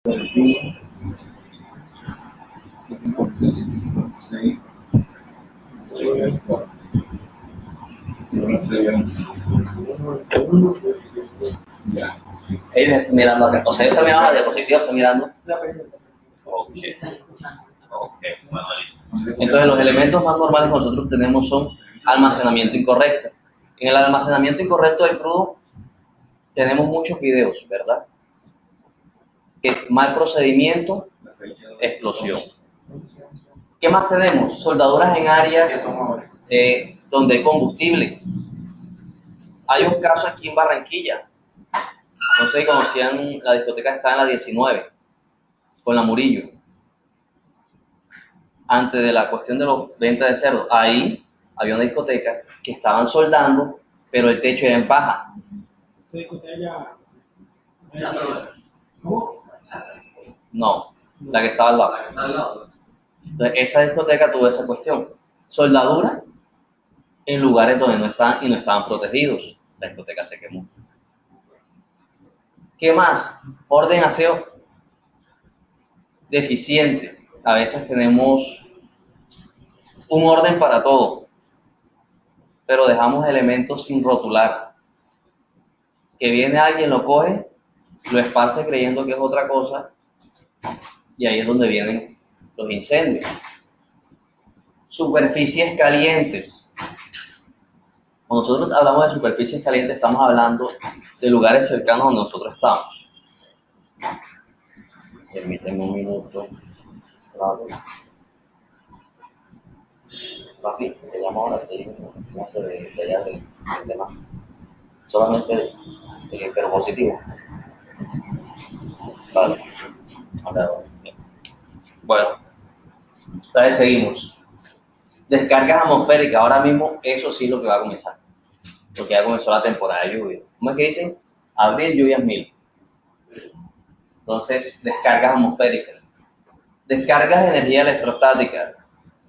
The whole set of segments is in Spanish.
Ellos están mirando acá, o sea, ellos están mirando la diapositiva, están mirando. Ok, bueno, listo. Entonces, los elementos más normales que nosotros tenemos son almacenamiento incorrecto. En el almacenamiento incorrecto del crudo tenemos muchos videos, ¿verdad? Que mal procedimiento, explosión. ¿Qué más tenemos? Soldaduras en áreas donde hay combustible. Hay un caso aquí en Barranquilla. No sé si conocían, la discoteca que estaba en la 19, con la Murillo. Antes de la cuestión de los ventas de cerdo, ahí había una discoteca que estaban soldando, pero el techo era en paja. ¿Esa discoteca No, la que estaba al lado. Entonces, esa discoteca tuvo esa cuestión. Soldadura en lugares donde no estaban y no estaban protegidos. La discoteca se quemó. ¿Qué más? Orden aseo deficiente. A veces tenemos un orden para todo, pero dejamos elementos sin rotular. Que viene alguien, lo coge, lo esparce creyendo que es otra cosa, y ahí es donde vienen los incendios. Superficies calientes. Cuando nosotros hablamos de superficies calientes, estamos hablando de lugares cercanos donde nosotros estamos. Permíteme un minuto. Papi, te llamo ahora, te digo, no sé, de allá del tema. Solamente, pero positivo. Vale. Bueno, entonces seguimos. Descargas atmosféricas, ahora mismo eso sí es lo que va a comenzar. Porque ya comenzó la temporada de lluvia. ¿Cómo es que dicen? Abril, lluvias mil. Entonces, descargas atmosféricas. Descargas de energía electrostática.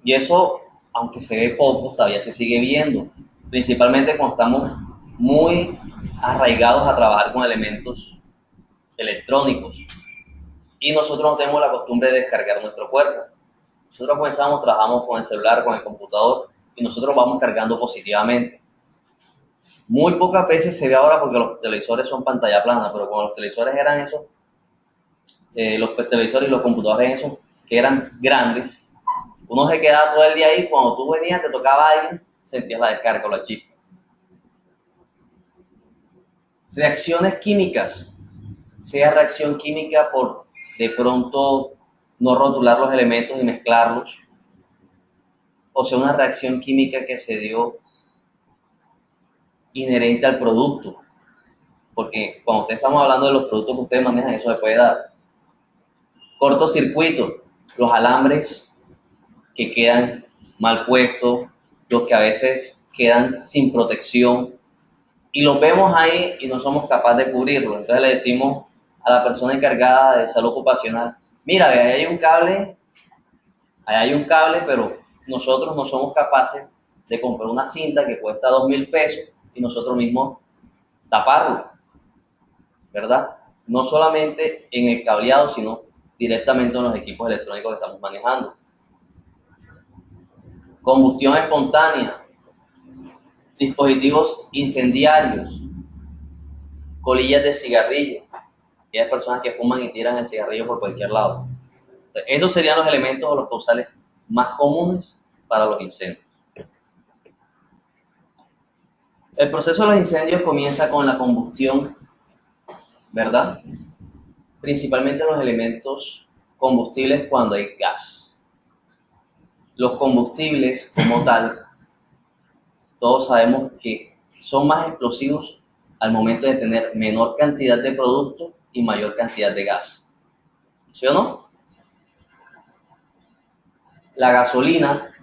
Y eso, aunque se ve poco, todavía se sigue viendo. Principalmente cuando estamos muy arraigados a trabajar con elementos electrónicos. Y nosotros no tenemos la costumbre de descargar nuestro cuerpo. Nosotros comenzamos, trabajamos con el celular, con el computador, y nosotros vamos cargando positivamente. Muy pocas veces se ve ahora porque los televisores son pantalla plana, pero cuando los televisores eran esos, los televisores y los computadores esos, que eran grandes, uno se quedaba todo el día ahí, cuando tú venías, te tocaba a alguien, sentías la descarga o la chispa. Reacciones químicas, sea reacción química por de pronto no rotular los elementos y mezclarlos, o sea una reacción química que se dio inherente al producto, porque cuando ustedes estamos hablando de los productos que ustedes manejan, eso se puede dar. Cortocircuito, los alambres que quedan mal puestos, los que a veces quedan sin protección, y los vemos ahí y no somos capaces de cubrirlo. Entonces le decimos a la persona encargada de salud ocupacional, mira, ahí hay un cable, pero nosotros no somos capaces de comprar una cinta que cuesta 2.000 pesos y nosotros mismos taparlo, ¿verdad? No solamente en el cableado, sino directamente en los equipos electrónicos que estamos manejando. Combustión espontánea, dispositivos incendiarios, colillas de cigarrillo, aquellas personas que fuman y tiran el cigarrillo por cualquier lado. Entonces, esos serían los elementos o los causales más comunes para los incendios. El proceso de los incendios comienza con la combustión, ¿verdad? Principalmente los elementos combustibles cuando hay gas. Los combustibles como tal, todos sabemos que son más explosivos al momento de tener menor cantidad de producto y mayor cantidad de gas. ¿Sí o no? La gasolina,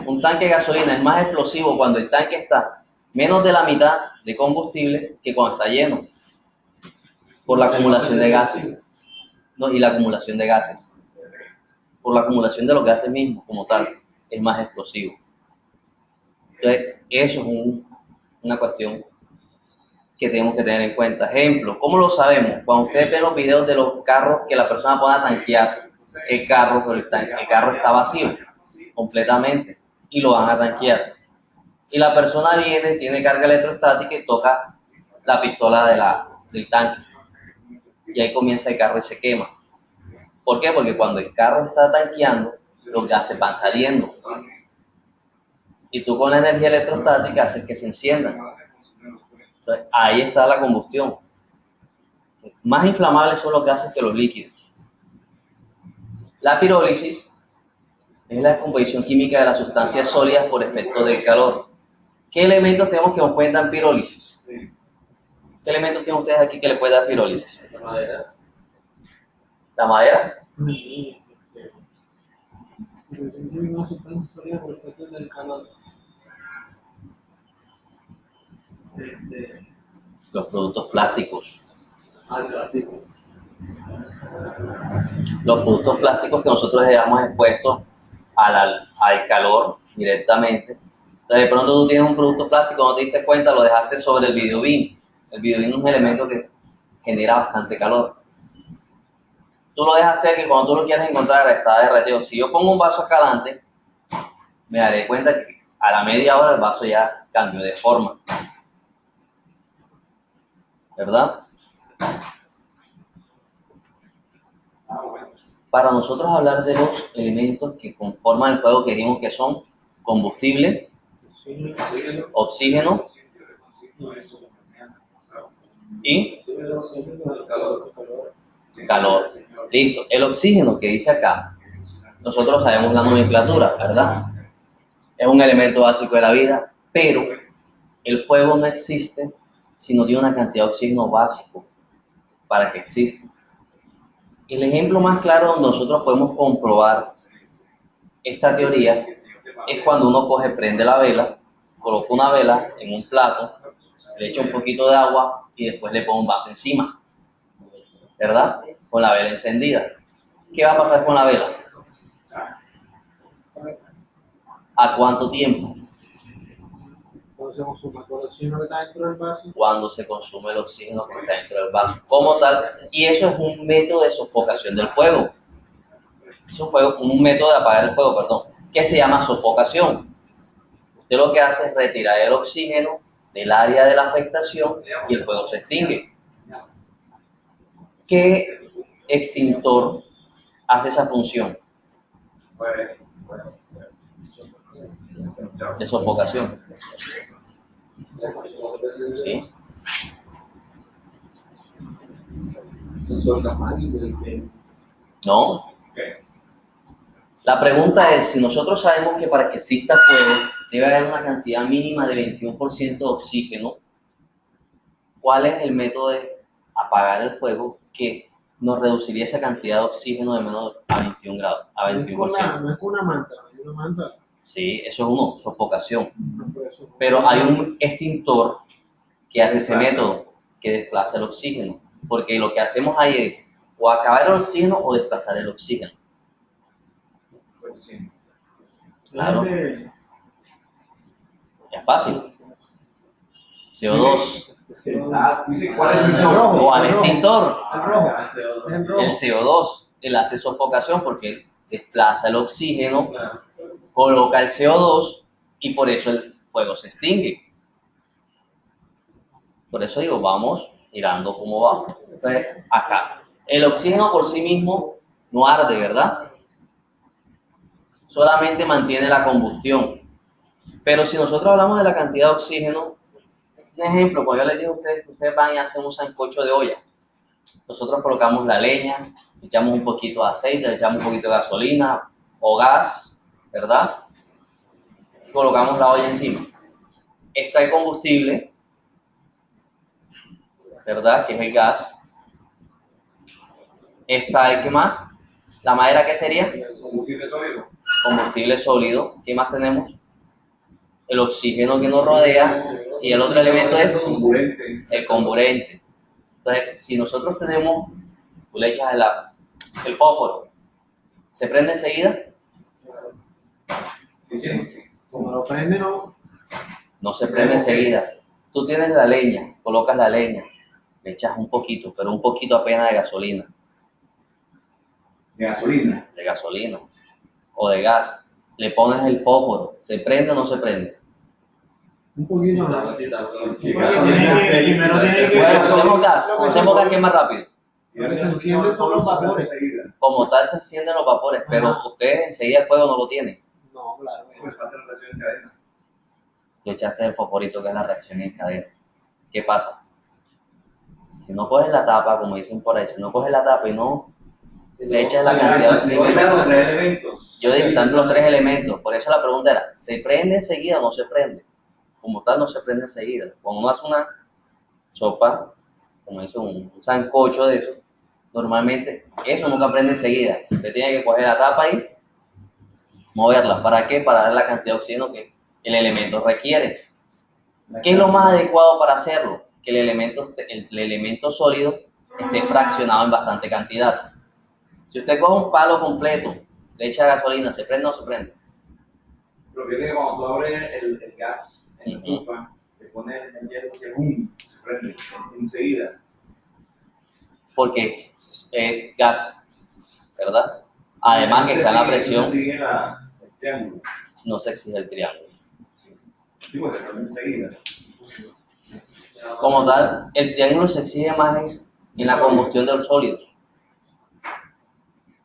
un tanque de gasolina es más explosivo cuando el tanque está menos de la mitad de combustible que cuando está lleno, por la acumulación de gases. No, y la acumulación de gases. Por la acumulación de los gases mismos como tal, es más explosivo. Entonces, eso es una cuestión que tenemos que tener en cuenta. Ejemplo, ¿cómo lo sabemos? Cuando ustedes ven los videos de los carros que la persona pone a tanquear el carro, pero el carro está vacío completamente y lo van a tanquear. Y la persona viene, tiene carga electrostática y toca la pistola del tanque. Y ahí comienza el carro y se quema. ¿Por qué? Porque cuando el carro está tanqueando, los gases van saliendo. Y tú con la energía electrostática haces que se enciendan. Entonces, ahí está la combustión. Más inflamables son los gases que los líquidos. La pirólisis es la descomposición química de las sustancias sólidas por efecto del calor. ¿Qué elementos tenemos que nos pueden dar pirólisis? ¿Qué elementos tienen ustedes aquí que les puede dar pirólisis? La madera. ¿La madera? Una sustancia sólida por efecto del calor. Los productos plásticos. Al plástico. Los productos plásticos que nosotros dejamos expuestos al calor directamente. Entonces, de pronto tú tienes un producto plástico, no te diste cuenta, lo dejaste sobre el videobeam. El videobeam es un elemento que genera bastante calor. Tú lo dejas hacer que cuando tú lo quieres encontrar está derretido. Si yo pongo un vaso acá adelante, me daré cuenta que a la media hora el vaso ya cambió de forma. ¿Verdad? Para nosotros hablar de los elementos que conforman el fuego, que dijimos que son combustible, oxígeno y calor. Listo. El oxígeno que dice acá, nosotros sabemos la nomenclatura, ¿verdad? Es un elemento básico de la vida, pero el fuego no existe si no tiene una cantidad de oxígeno básico para que exista. El ejemplo más claro donde nosotros podemos comprobar esta teoría es cuando uno prende la vela, coloca una vela en un plato, le echa un poquito de agua y después le pone un vaso encima, ¿verdad? Con la vela encendida. ¿Qué va a pasar con la vela? ¿A cuánto tiempo? Cuando se consume el oxígeno que está dentro del vaso. Cuando se consume el oxígeno que está dentro del vaso, como tal, y eso es un método de sofocación del fuego. Es un método de apagar el fuego, perdón, que se llama sofocación. Usted lo que hace es retirar el oxígeno del área de la afectación y el fuego se extingue. ¿Qué extintor hace esa función de sofocación? ¿Sí? No. La pregunta es, si nosotros sabemos que para que exista fuego debe haber una cantidad mínima de 21% de oxígeno, ¿cuál es el método de apagar el fuego que nos reduciría esa cantidad de oxígeno de menos a 21 grados, a 21%? No es con una manta, hay una manta. Sí, eso es uno, sofocación. Pero hay un extintor que hace ese método, que desplaza el oxígeno. Porque lo que hacemos ahí es o acabar el oxígeno o desplazar el oxígeno. Claro. Es fácil. CO2. ¿Cuál es el O al extintor. El rojo. El CO2. Él hace sofocación porque él desplaza el oxígeno, coloca el CO2 y por eso el fuego se extingue. Por eso digo, vamos mirando cómo va. Entonces, acá. El oxígeno por sí mismo no arde, ¿verdad? Solamente mantiene la combustión. Pero si nosotros hablamos de la cantidad de oxígeno, un ejemplo, cuando yo les digo a ustedes que ustedes van y hacen un sancocho de olla, nosotros colocamos la leña, le echamos un poquito de aceite, le echamos un poquito de gasolina o gas, ¿verdad? Y colocamos la olla encima. Está el combustible, ¿verdad? Que es el gas. Está el, ¿qué más? ¿La madera qué sería? Combustible sólido. Combustible sólido. ¿Qué más tenemos? El oxígeno que nos rodea y el otro elemento es el comburente. Entonces, si nosotros tenemos, tú le echas el fósforo, ¿se prende enseguida? Sí. Como lo prende, no. No se prende enseguida. Tú tienes la leña, colocas la leña, le echas un poquito, pero un poquito apenas de gasolina, De gasolina. o de gas. Le pones el fósforo, ¿se prende o no se prende? Un poquito Sí, más. sí, Sí, gasolina. primero tiene que- Bueno, usemos gas que es más rápido. Y Lo que se enciende son los vapores. Como tal se encienden los vapores, pero Ajá. ustedes enseguida el fuego no lo tienen. No, claro. Pues falta la reacción en cadena. Tú echaste el fosforito que es la reacción en cadena. ¿Qué pasa? Si no coges la tapa, como dicen por ahí, si no coges la tapa y no le echas la cantidad de Se volvieron los 3 elementos. yo dictando los 3 elementos, por eso la pregunta era, ¿se prende enseguida o no se prende? Como tal no se prende enseguida. Cuando uno hace una sopa, como dice un sancocho de eso, normalmente eso nunca prende enseguida. Usted tiene que coger la tapa y moverla. ¿Para qué? Para dar la cantidad de oxígeno que el elemento requiere. ¿Qué es lo más adecuado para hacerlo? Que el elemento sólido esté fraccionado en bastante cantidad. Si usted coge un palo completo, le echa gasolina, ¿se prende o no se prende? Pero fíjate que cuando tú abres el gas en la Ujú. estufa, le pones el hielo que ¡bum! Se prende enseguida. Porque es gas, ¿verdad? Además que está en la presión, Sigue el triángulo. no se exige el triángulo. Sí, pues se prende enseguida. Como tal, el triángulo se exige más es en la combustión de los sólidos,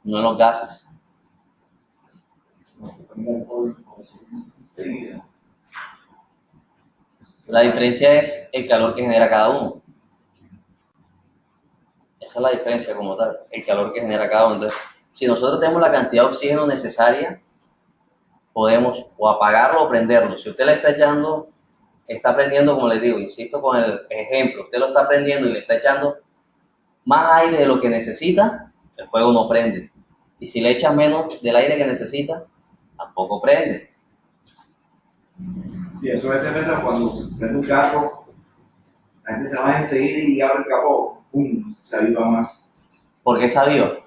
no en los gases. Enseguida. La diferencia es el calor que genera cada uno. Esa es la diferencia como tal, el calor que genera cada uno. Entonces, si nosotros tenemos la cantidad de oxígeno necesaria, podemos o apagarlo o prenderlo. Si usted le está echando, está prendiendo, como les digo, insisto con el ejemplo, usted lo está prendiendo y le está echando más aire de lo que necesita, el fuego no prende. Y si le echas menos del aire que necesita, tampoco prende. Y eso es pasa cuando se prende un carro, la gente se va enseguida y abre el capó, ¡pum! Se aviva más. ¿Por qué sabio?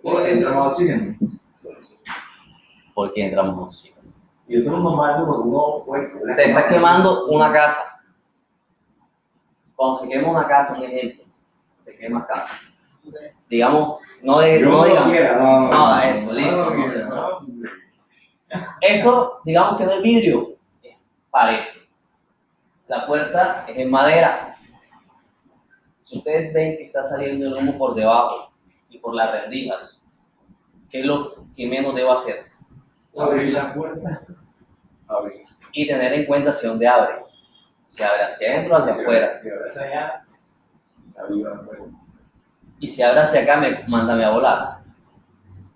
Porque entra más oxígeno. Porque entramos en oxígeno. Y eso es normal cuando uno Se está quemando una casa. Cuando se quema una casa, un ejemplo, se quema casa. Digamos, no Yo no lo digamos. quiera, No, eso, listo. No lo no, quiera, no. no. Esto, digamos que no es vidrio, es pared. La puerta es en madera. Si ustedes ven que está saliendo el humo por debajo y por las rendijas, ¿qué es lo que menos debo hacer? Abrir la puerta. Abrir. Y tener en cuenta hacia dónde abre. Si abre hacia adentro o hacia afuera. Si abres allá, se aviva la puerta. Y si abre hacia acá, mándame a volar.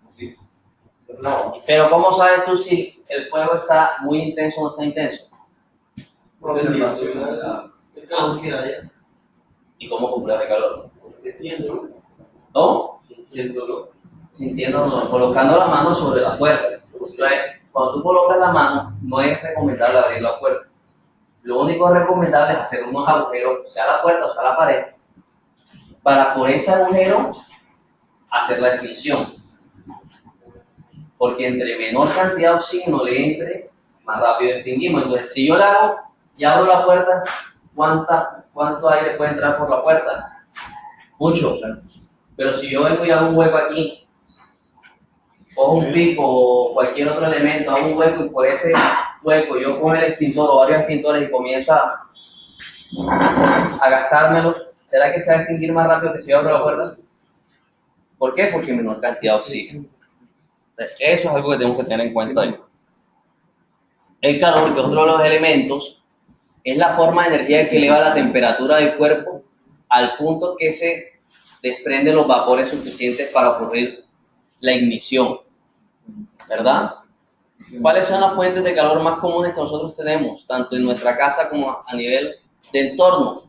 Así. No. Pero ¿cómo sabes tú si el fuego está muy intenso o no está intenso? Observación. El calor que haya, ¿Y cómo comprueba el calor? sintiéndolo, ¿No? sintiéndolo. Sintiéndolo, colocando la mano sobre la puerta. Entonces, cuando tú colocas la mano, no es recomendable abrir la puerta. Lo único recomendable es hacer unos agujeros, sea la puerta o sea la pared, para por ese agujero hacer la extinción. Porque entre menor cantidad de oxígeno le entre, más rápido extinguimos. Entonces, si yo la hago y abro la puerta, ¿cuánto aire puede entrar por la puerta? Mucho. Pero si yo vengo y hago un hueco aquí, cojo un pico o cualquier otro elemento, hago un hueco y por ese hueco yo cojo el extintor o varios extintores y comienzo a gastármelo, ¿será que se va a extinguir más rápido que si yo abro la puerta? ¿Por qué? Porque menor cantidad de oxígeno. Entonces, eso es algo que tenemos que tener en cuenta ahí. El calor, que es otro de los elementos, es la forma de energía que eleva la temperatura del cuerpo al punto que se desprenden los vapores suficientes para ocurrir la ignición, ¿verdad? ¿Cuáles son las fuentes de calor más comunes que nosotros tenemos, tanto en nuestra casa como a nivel de entorno?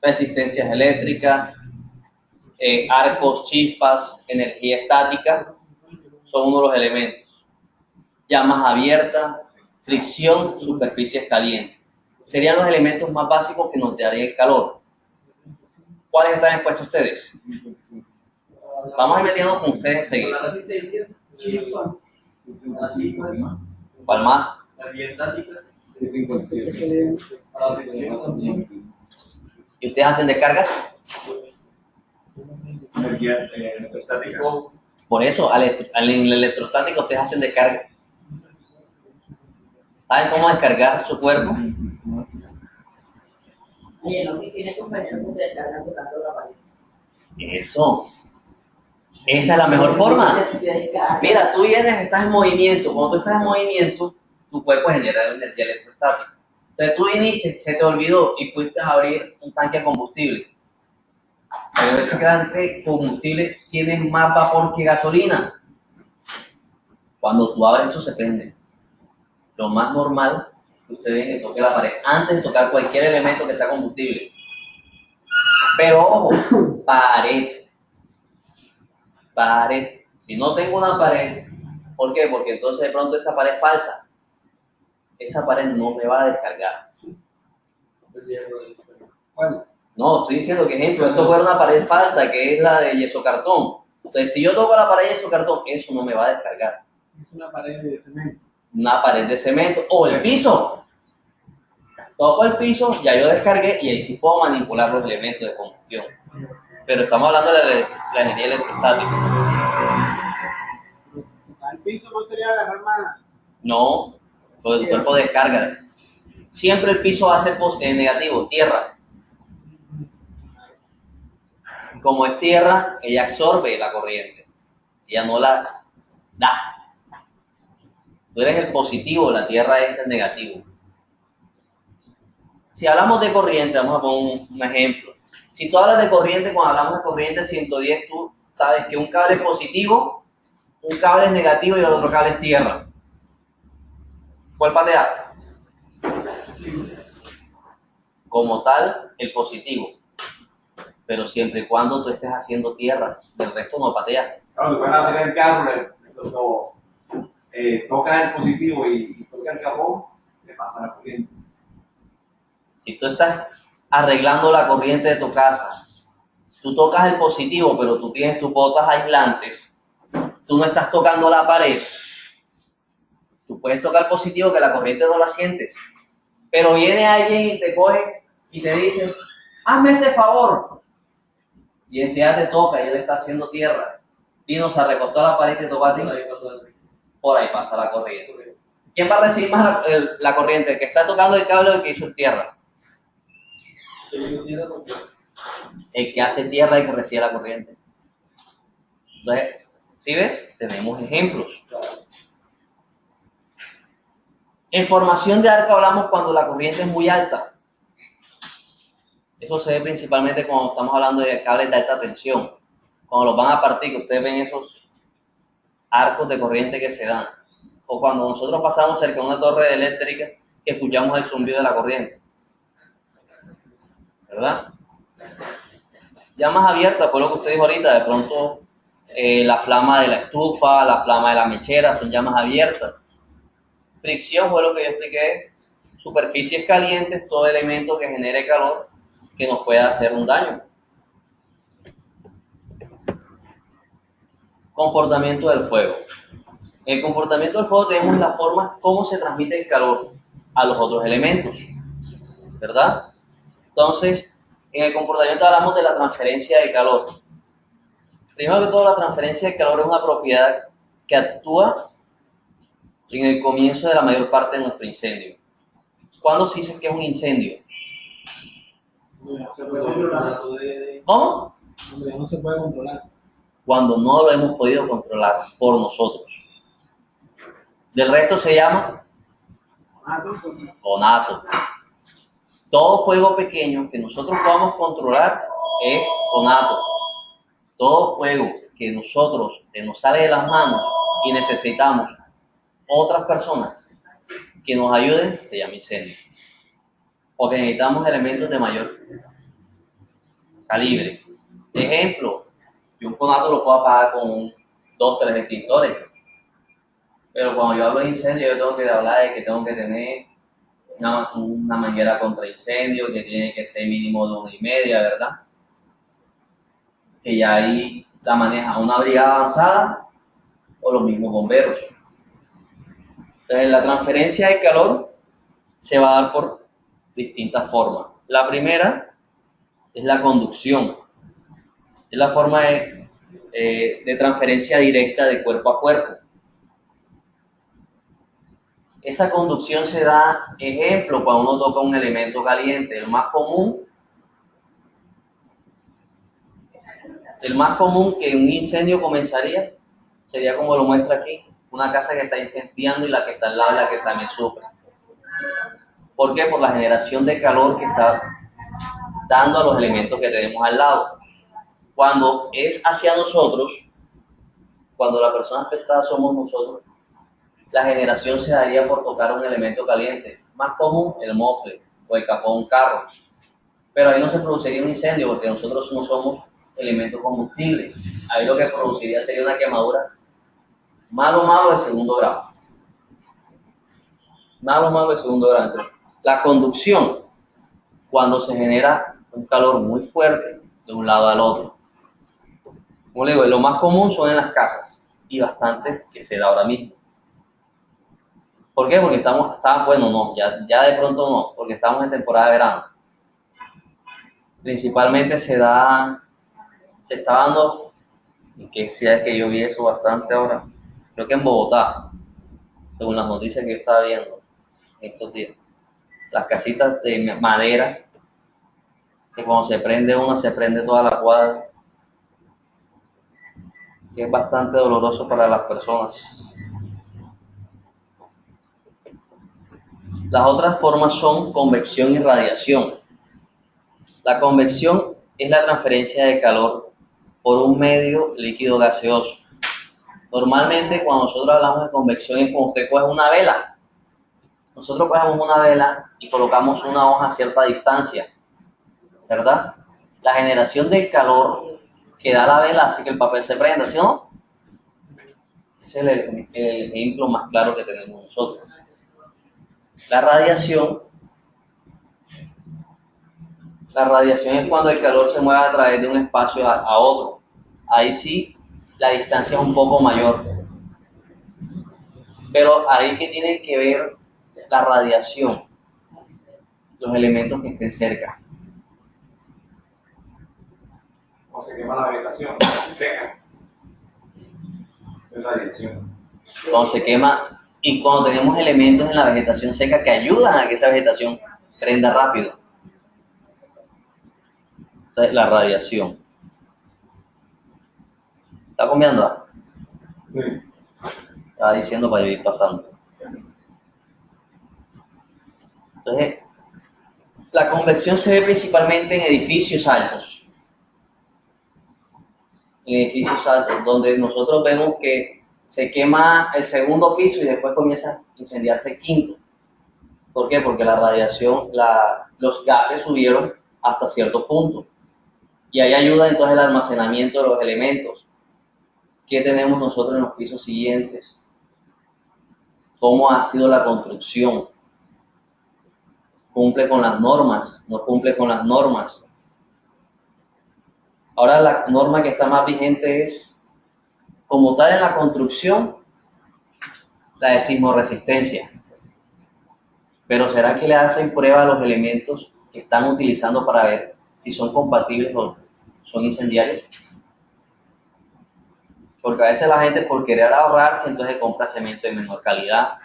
Resistencias eléctricas, arcos, chispas, energía estática, son uno de los elementos. Llamas abiertas, fricción, superficies calientes. Serían los elementos más básicos que nos darían el calor. ¿Cuáles están expuestos ustedes? Vamos a ir metiendo con ustedes Con enseguida. la resistencia, chispa, así pues, ¿Cuál más? energía estática, 757. Para fricción también. ¿Y ustedes hacen descargas? Energía electrostática. Por eso, en la electrostática ustedes hacen descarga. ¿Saben cómo descargar su cuerpo? Y en la oficina hay compañeros que se descargan tocando la pared. Eso. Esa es la mejor forma. Mira, tú vienes, estás en movimiento. Cuando tú estás en movimiento, tu cuerpo genera energía electrostática. Entonces tú viniste, se te olvidó y fuiste a abrir un tanque de combustible. Pero ese tanque de combustible tiene más vapor que gasolina. Cuando tú abres eso se prende. Lo más normal que usted venga y toque la pared antes de tocar cualquier elemento que sea combustible. Pero ojo, pared. Pared. Si no tengo una pared, ¿por qué? Porque entonces de pronto esta pared es falsa. Esa pared no me va a descargar. ¿Cuál? No, estoy diciendo que, ejemplo, esto fuera una pared falsa, que es la de yeso cartón. Entonces, si yo toco la pared de yeso cartón, eso no me va a descargar. Es una pared de cemento. Una pared de cemento o el piso. Toco el piso, ya yo descargué y ahí sí puedo manipular los elementos de combustión. Pero estamos hablando de la energía electrostática. Al piso no sería agarrar más. No, todo el cuerpo descarga. Siempre el piso va a ser negativo, tierra. Como es tierra, ella absorbe la corriente. Ella no la da. Tú eres el positivo, la tierra es el negativo. Si hablamos de corriente, vamos a poner un ejemplo. Si tú hablas de corriente, cuando hablamos de corriente 110, tú sabes que un cable es positivo, un cable es negativo y el otro cable es tierra. ¿Cuál patea? Como tal, el positivo. Pero siempre y cuando tú estés haciendo tierra, del resto no patea. Claro, tú puedes hacer el carro, tocas el positivo y tocas el cajón, le pasa la corriente. Si tú estás arreglando la corriente de tu casa, tú tocas el positivo, pero tú tienes tus botas aislantes, tú no estás tocando la pared, tú puedes tocar el positivo que la corriente no la sientes, pero viene alguien y te coge y te dice, hazme este favor, y enseguida te toca y él está haciendo tierra, vino, se recostó a la pared y te tocó a ti, por ahí pasa la corriente. ¿Quién va a recibir más la corriente? ¿El que está tocando el cable o el que hizo tierra? El que hace tierra y que recibe la corriente. Entonces, ¿sí ves? Tenemos ejemplos. En formación de arco hablamos cuando la corriente es muy alta. Eso se ve principalmente cuando estamos hablando de cables de alta tensión. Cuando los van a partir, que ustedes ven esos arcos de corriente que se dan. O cuando nosotros pasamos cerca de una torre eléctrica que escuchamos el zumbido de la corriente. ¿Verdad? Llamas abiertas, fue lo que usted dijo ahorita, de pronto la flama de la estufa, la flama de la mechera, son llamas abiertas. Fricción fue lo que yo expliqué, superficies calientes, todo elemento que genere calor que nos pueda hacer un daño. Comportamiento del fuego. En el comportamiento del fuego tenemos la forma cómo se transmite el calor a los otros elementos, ¿verdad? Entonces, en el comportamiento hablamos de la transferencia de calor. Primero que todo, la transferencia de calor es una propiedad que actúa en el comienzo de la mayor parte de nuestro incendio. ¿Cuándo se dice que es un incendio? Se puede controlar. ¿Cómo? Cuando ya no se puede controlar. Cuando no lo hemos podido controlar por nosotros. Del resto se llama conato. Todo fuego pequeño que nosotros podamos controlar es conato. Todo fuego que nosotros nos sale de las manos y necesitamos otras personas que nos ayuden, se llama incendio. Porque necesitamos elementos de mayor calibre. Ejemplo, yo un conato lo puedo apagar con 2, 3 extintores. Pero cuando yo hablo de incendio, yo tengo que hablar de que tengo que tener una manguera contra incendio, que tiene que ser mínimo de 1,5, ¿verdad? Que ya ahí la maneja una brigada avanzada o los mismos bomberos. Entonces, la transferencia de calor se va a dar por distintas formas. La primera es la conducción. Es la forma de transferencia directa de cuerpo a cuerpo. Esa conducción se da, ejemplo, cuando uno toca un elemento caliente. El más común que un incendio comenzaría sería como lo muestra aquí, una casa que está incendiando y la que está al lado y la que también sufre. ¿Por qué? Por la generación de calor que está dando a los elementos que tenemos al lado. Cuando es hacia nosotros, cuando la persona afectada somos nosotros, la generación se daría por tocar un elemento caliente. Más común, el mofle o el capó de un carro. Pero ahí no se produciría un incendio porque nosotros no somos elementos combustibles. Ahí lo que produciría sería una quemadura malo de segundo grado. Malo de segundo grado. Entonces, la conducción, cuando se genera un calor muy fuerte de un lado al otro. Como le digo, lo más común son en las casas y bastante que se da ahora mismo. ¿Por qué? Porque ya de pronto no, porque estamos en temporada de verano. Principalmente se está dando, ¿en qué ciudades que yo vi eso bastante ahora? Creo que en Bogotá, según las noticias que yo estaba viendo estos días. Las casitas de madera, que cuando se prende una, se prende toda la cuadra, que es bastante doloroso para las personas. Las otras formas son convección y radiación. La convección es la transferencia de calor por un medio líquido gaseoso. Normalmente cuando nosotros hablamos de convección es como usted coge una vela. Nosotros cogemos una vela y colocamos una hoja a cierta distancia, ¿verdad? La generación del calor que da la vela hace que el papel se prenda, ¿sí o no? Ese es el ejemplo más claro que tenemos nosotros. La radiación es cuando el calor se mueve a través de un espacio a otro. Ahí sí, la distancia es un poco mayor. Pero ahí que tiene que ver la radiación, los elementos que estén cerca. O se quema la vegetación, seca. Es radiación. Cuando se quema y cuando tenemos elementos en la vegetación seca que ayudan a que esa vegetación prenda rápido. Entonces, la radiación. ¿Está comiendo? Sí. Estaba diciendo para yo ir pasando. Entonces, la convección se ve principalmente en edificios altos. En edificios altos, donde nosotros vemos que se quema el segundo piso y después comienza a incendiarse el quinto. ¿Por qué? Porque la radiación, los gases subieron hasta cierto punto. Y ahí ayuda entonces el almacenamiento de los elementos. ¿Qué tenemos nosotros en los pisos siguientes? ¿Cómo ha sido la construcción? ¿Cumple con las normas? ¿No cumple con las normas? Ahora la norma que está más vigente es, como tal en la construcción, la de sismorresistencia. Pero ¿será que le hacen prueba a los elementos que están utilizando para ver si son compatibles o son incendiarios? Porque a veces la gente por querer ahorrarse entonces compra cemento de menor calidad,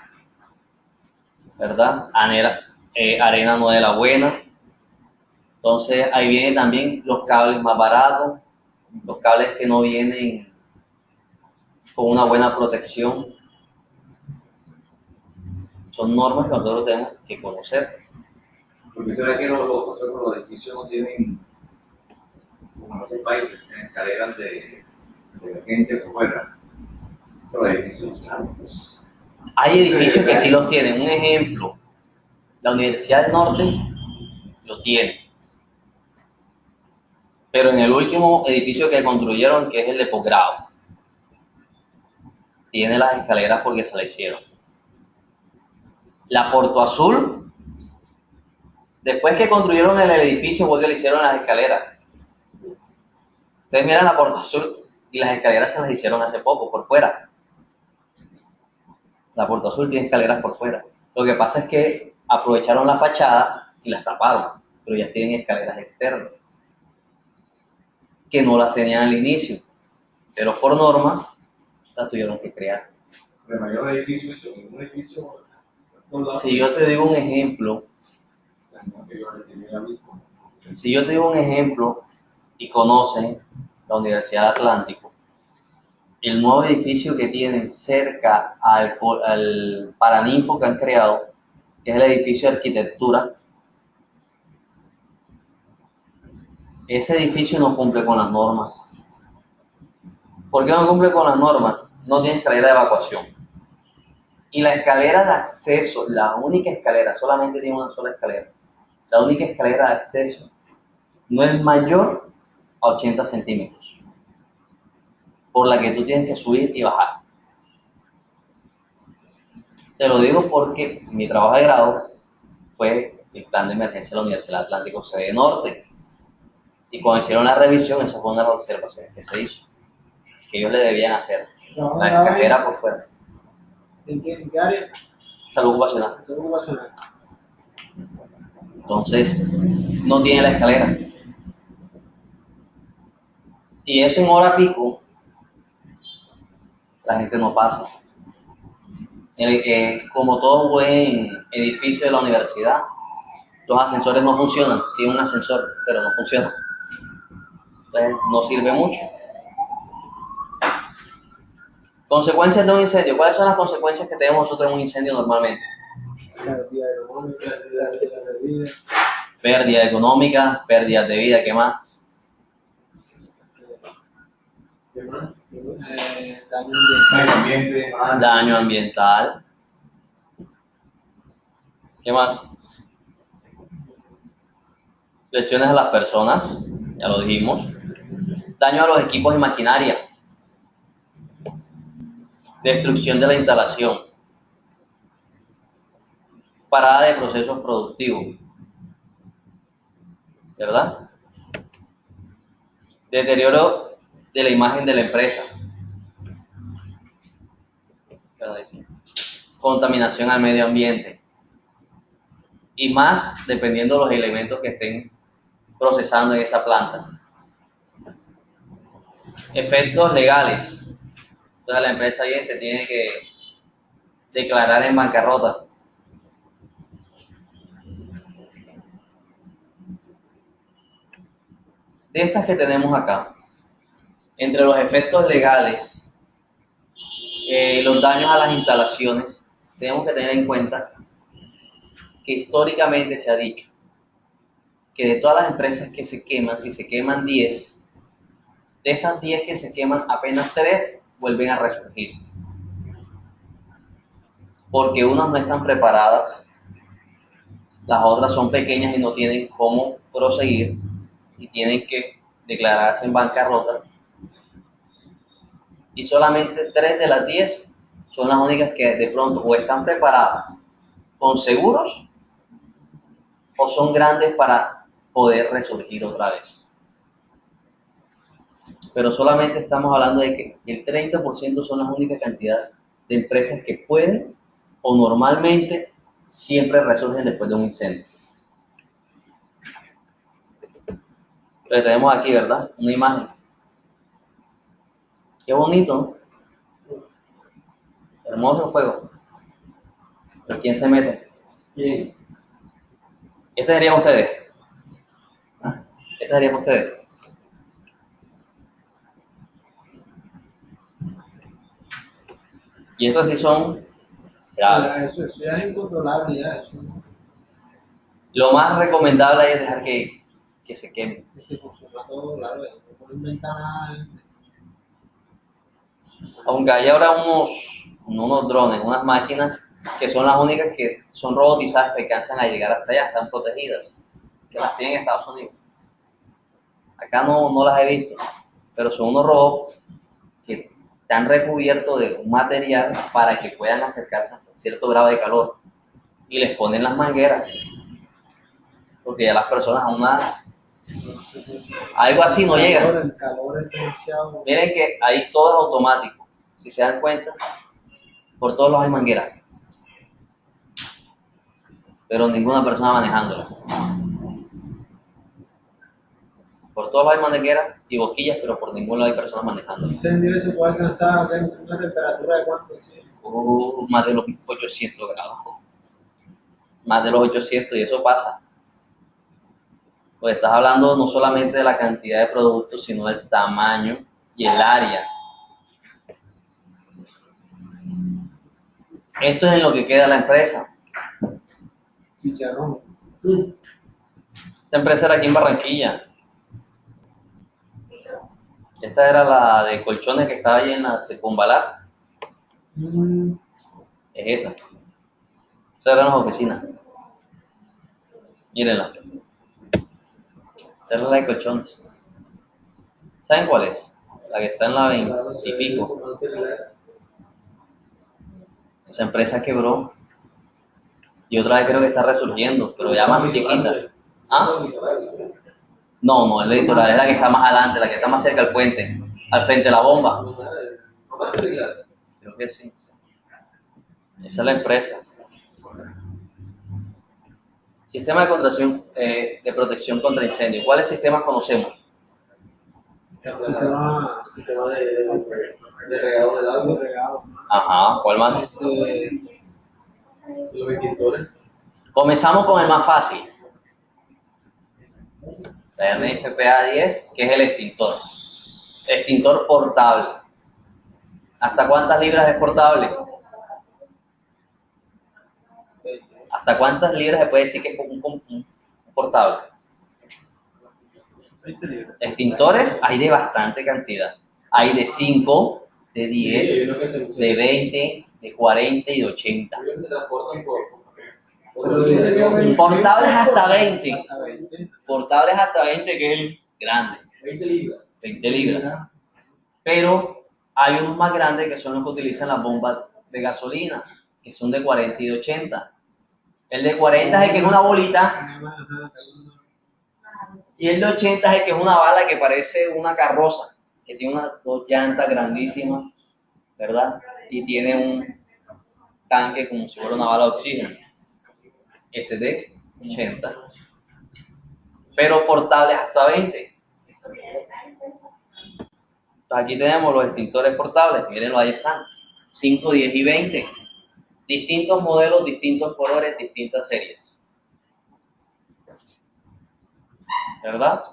¿verdad? Arena no de la buena. Entonces ahí vienen también los cables más baratos, los cables que no vienen con una buena protección. Son normas que nosotros tenemos que conocer. Porque será que los edificios no tienen, como en otros países, tienen escaleras de emergencia por fuera. Los edificios, claro, pues. Hay edificios que sí los tienen. Un ejemplo, la Universidad del Norte lo tiene. Pero en el último edificio que construyeron, que es el de posgrado, tiene las escaleras porque se la hicieron. La Porto Azul, después que construyeron el edificio, fue que le hicieron las escaleras. Ustedes miran la Porto Azul y las escaleras se las hicieron hace poco, por fuera. La Porto Azul tiene escaleras por fuera. Lo que pasa es que aprovecharon la fachada y las taparon, pero ya tienen escaleras externas, que no las tenían al inicio, pero por norma las tuvieron que crear. El mayor edificio, un edificio. Si yo te digo un ejemplo, si yo te digo un ejemplo y conocen la Universidad Atlántico, el nuevo edificio que tienen cerca al Paraninfo que han creado, que es el edificio de arquitectura, ese edificio no cumple con las normas. ¿Por qué no cumple con las normas? No tiene escalera de evacuación. Y la escalera de acceso, la única escalera, solamente tiene una sola escalera. La única escalera de acceso no es mayor a 80 centímetros, por la que tú tienes que subir y bajar. Te lo digo porque mi trabajo de grado fue el plan de emergencia de la Universidad Atlántico Sede Norte. Y cuando hicieron la revisión, esa fue una de las observaciones que se hizo, que ellos le debían hacer la escalera por fuera. ¿En qué área? Salud ocupacional. Salud ocupacional. Entonces, no tiene la escalera. Y eso en hora pico, la gente no pasa. Como todo buen edificio de la universidad, los ascensores no funcionan. Tiene un ascensor, pero no funciona. Entonces, no sirve mucho. Consecuencias de un incendio. ¿Cuáles son las consecuencias que tenemos nosotros en un incendio normalmente? Pérdida económica, pérdida de vida. Pérdida económica, pérdidas de vida, ¿qué más? ¿Qué más? Daño Medio ambiental. ambiente, Daño ambiental. ¿Qué más? Lesiones a las personas, ya lo dijimos. Daño a los equipos y maquinaria. Destrucción de la instalación. Parada de procesos productivos. ¿Verdad? Deterioro de la imagen de la empresa. Contaminación al medio ambiente. Y más dependiendo de los elementos que estén procesando en esa planta. Efectos legales. Entonces la empresa bien se tiene que declarar en bancarrota. De estas que tenemos acá, entre los efectos legales, los daños a las instalaciones, tenemos que tener en cuenta que históricamente se ha dicho que de todas las empresas que se queman, si se queman 10, de esas 10 que se queman, apenas 3 vuelven a resurgir. Porque unas no están preparadas, las otras son pequeñas y no tienen cómo proseguir y tienen que declararse en bancarrota. Y solamente 3 de las 10 son las únicas que de pronto o están preparadas con seguros o son grandes para poder resurgir otra vez. Pero solamente estamos hablando de que el 30% son las únicas cantidades de empresas que pueden o normalmente siempre resurgen después de un incendio. Lo tenemos aquí, ¿verdad? Una imagen. Qué bonito, ¿no? Hermoso el fuego. ¿Pero quién se mete? ¿Quién? ¿Este sería para ustedes? ¿Este sería para ustedes? Y estos sí son graves. Eso ya es incontrolable, ya. Eso Lo más recomendable es dejar que se queme. se consuma todo, claro. No puedo inventar nada. Aunque hay ahora unos drones, unas máquinas que son las únicas que son robotizadas que alcanzan a llegar hasta allá, están protegidas, que las tienen en Estados Unidos. Acá no las he visto, pero son unos robots que están recubiertos de un material para que puedan acercarse hasta cierto grado de calor y les ponen las mangueras, porque ya las personas aún algo así no llegan. El calor es demasiado. Miren que ahí todo es automático, si se dan cuenta, por todos lados hay mangueras. pero ninguna persona manejándolo. Por todos lados hay mantequeras y boquillas, pero por ningún lado hay personas manejando. Un incendio se puede alcanzar una temperatura de cuánto, sí. Más de los 800 grados. Más de los 800 y eso pasa. Pues estás hablando no solamente de la cantidad de productos, sino del tamaño y el área. Esto es en lo que queda la empresa. Chicharrón. Esta empresa era aquí en Barranquilla. Esta era la de colchones que estaba ahí en la Circunvalar. Es esa. Esas eran las oficinas. Mírenla. Esa era la de colchones. ¿Saben cuál es? La que está en la 20 y pico. Esa empresa quebró. Y otra vez creo que está resurgiendo, pero ya más chiquita. ¿Ah? No, es la editorial, es la que está más adelante, la que está más cerca del puente, al frente de la bomba. Creo que sí. Esa es la empresa. Sistema de protección contra incendio. ¿Cuáles sistemas conocemos? Sistema de regado del agua. Ajá, ¿cuál más? Los extintores. Comenzamos con el más fácil. La RFPA 10, que es el extintor. Extintor portable. ¿Hasta cuántas libras es portable? ¿Hasta cuántas libras se puede decir que es un portable? 20 libras. Extintores hay de bastante cantidad. Hay de 5, de 10, de 20, de 40 y de 80. Portables hasta 20. Portables hasta 20, que es el grande. 20 libras. 20 libras. Pero hay unos más grandes que son los que utilizan las bombas de gasolina, que son de 40 y de 80. El de 40 es el que es una bolita y el de 80 es el que es una bala que parece una carroza, que tiene unas dos llantas grandísimas, ¿verdad? Y tiene un tanque como si fuera una bala de oxígeno. Ese es de 80. Pero portables hasta 20. Entonces aquí tenemos los extintores portables, mírenlo, ahí están, 5, 10 y 20. Distintos modelos, distintos colores, distintas series. ¿Verdad?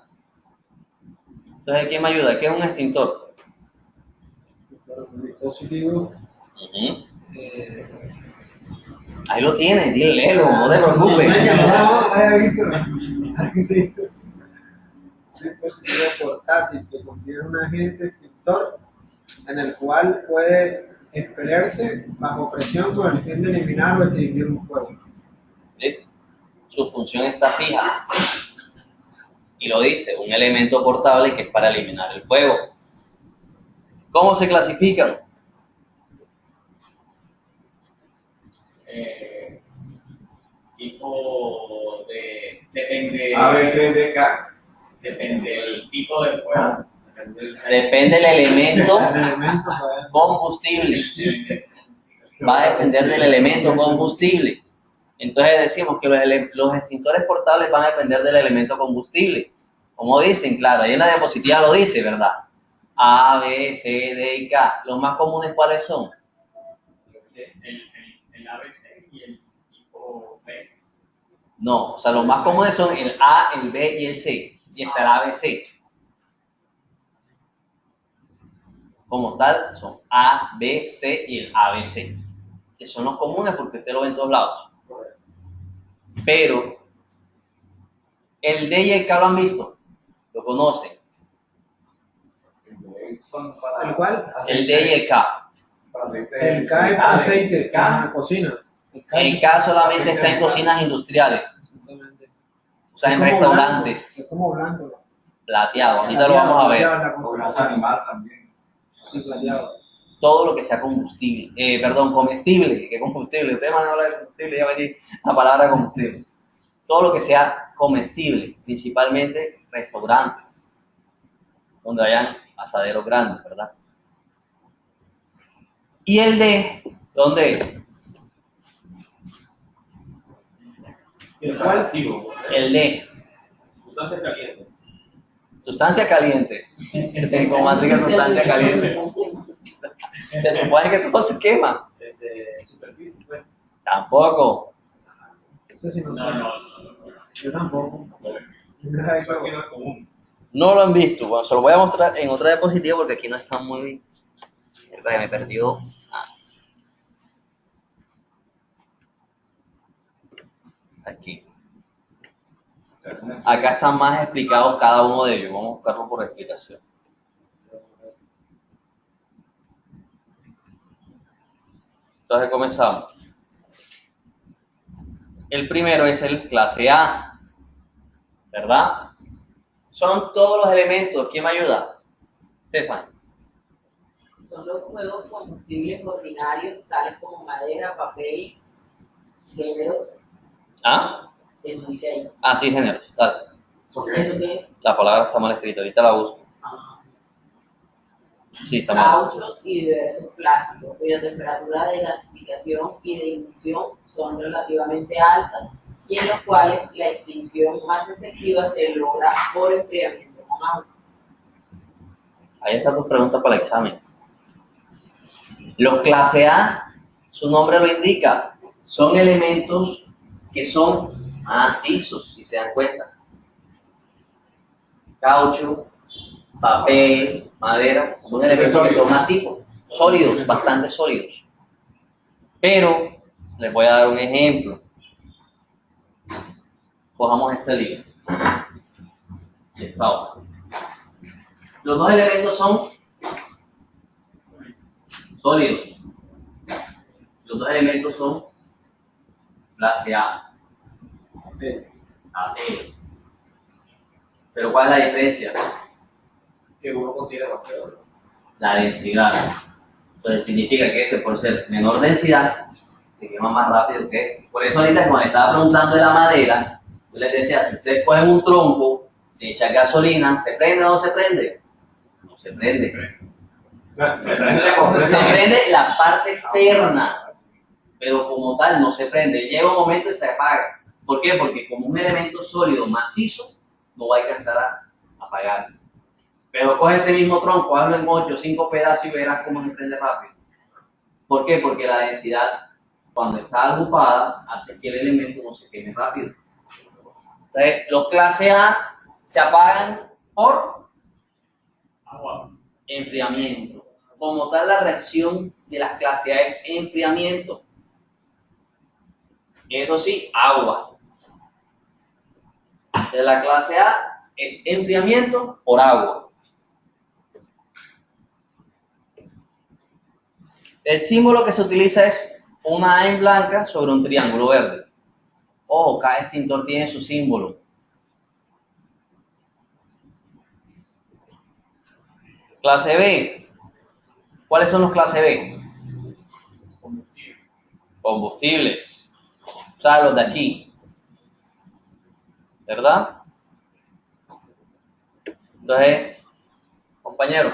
Entonces, ¿quién me ayuda? ¿Qué es un extintor? Un dispositivo. Ahí lo tienes, dile, no te preocupes. Un dispositivo portátil que contiene un agente extintor en el cual puede expellerse bajo presión con el fin de eliminar o extinguir un fuego. ¿Listo? Su función está fija. Y lo dice, un elemento portable que es para eliminar el fuego. ¿Cómo se clasifican? Tipo de... Depende... A, B, C, D, K. Depende del tipo de fuego. Depende del elemento El elemento puede- combustible. Va a depender del elemento combustible. Entonces decimos que los extintores portables van a depender del elemento combustible. Como dicen, claro, ahí en la diapositiva lo dice, ¿verdad? A, B, C, D y K. ¿Los más comunes cuáles son? El ABC y el tipo B. No, o sea, los más comunes son el A, el B y el C. Y está el ABC. Como tal, son A, B, C y el ABC. Que son los comunes porque usted lo ve en todos lados. Pero, el D y el K lo han visto. Lo conocen. ¿El cual? El D y el K. El K es para aceite, para cocina. El K solamente está en cocinas industriales. Exactamente. O sea, en Es como restaurantes. blanco, es como blanco. Plateado. Ahorita lo vamos a ver. Plateado, la O concentración. grasa animal también. Sí, plateado. Todo lo que sea combustible, comestible, que combustible, ustedes van a hablar de combustible, ya metí la palabra combustible. Todo lo que sea comestible, principalmente restaurantes, donde hayan asaderos grandes, ¿verdad? ¿Y el D, dónde es? ¿El cual? Activo. El D. Sustancias calientes. Sustancias calientes. ¿Cómo así que sustancias calientes? Se supone que todo se quema. Desde superficie, pues. Tampoco. No sé si no sé. No. Yo tampoco. Primera vez que Eso aquí hago. no es común. No lo han visto. Bueno, se lo voy a mostrar en otra diapositiva porque aquí no está muy... Me perdió. Aquí. Acá están más explicados cada uno de ellos. Vamos a buscarlo por explicación. Entonces comenzamos. El primero es el clase A, ¿verdad? Son todos los elementos. ¿Quién me ayuda? Stefan. Son los fuegos combustibles ordinarios, tales como madera, papel, géneros. ¿Ah? Eso dice ahí. Ah, sí, géneros. Dale. Eso tiene La palabra está mal escrita. Ahorita la busco. Sí, está mal. cauchos y diversos plásticos, cuya temperatura de gasificación y de ignición son relativamente altas y en los cuales la extinción más efectiva se logra por enfriamiento con agua. Ahí está tu pregunta para el examen. Los clase A, su nombre lo indica, son elementos que son macizos, si se dan cuenta. Caucho, papel, madera, son elementos que son macizos, sólidos, bastante sólidos. Pero, les voy a dar un ejemplo. Cojamos este libro. Esta hoja. Los dos elementos son sólidos. Los dos elementos son clase A, AT. Pero ¿cuál es la diferencia? Que uno contiene más peor. La densidad. Entonces significa que este, por ser menor densidad, se quema más rápido que este. Por eso ahorita cuando le estaba preguntando de la madera, yo les decía, si ustedes cogen un tronco, le echan gasolina, ¿se prende o no se prende? No se prende. Se prende Se prende la parte externa, pero como tal no se prende. Llega un momento y se apaga. ¿Por qué? Porque como un elemento sólido macizo, no va a alcanzar a apagarse. Pero coge ese mismo tronco, hazlo en 8 o 5 pedazos y verás cómo se prende rápido. ¿Por qué? Porque la densidad, cuando está agrupada, hace que el elemento no se queme rápido. Entonces, los clase A se apagan por Agua. enfriamiento. Como tal, la reacción de las clase A es enfriamiento. Eso sí, agua. De la clase A es enfriamiento por agua. El símbolo que se utiliza es una A en blanca sobre un triángulo verde. Ojo, cada extintor tiene su símbolo. Clase B. ¿Cuáles son los clase B? Combustibles. O sea, los de aquí. ¿Verdad? Entonces, compañero,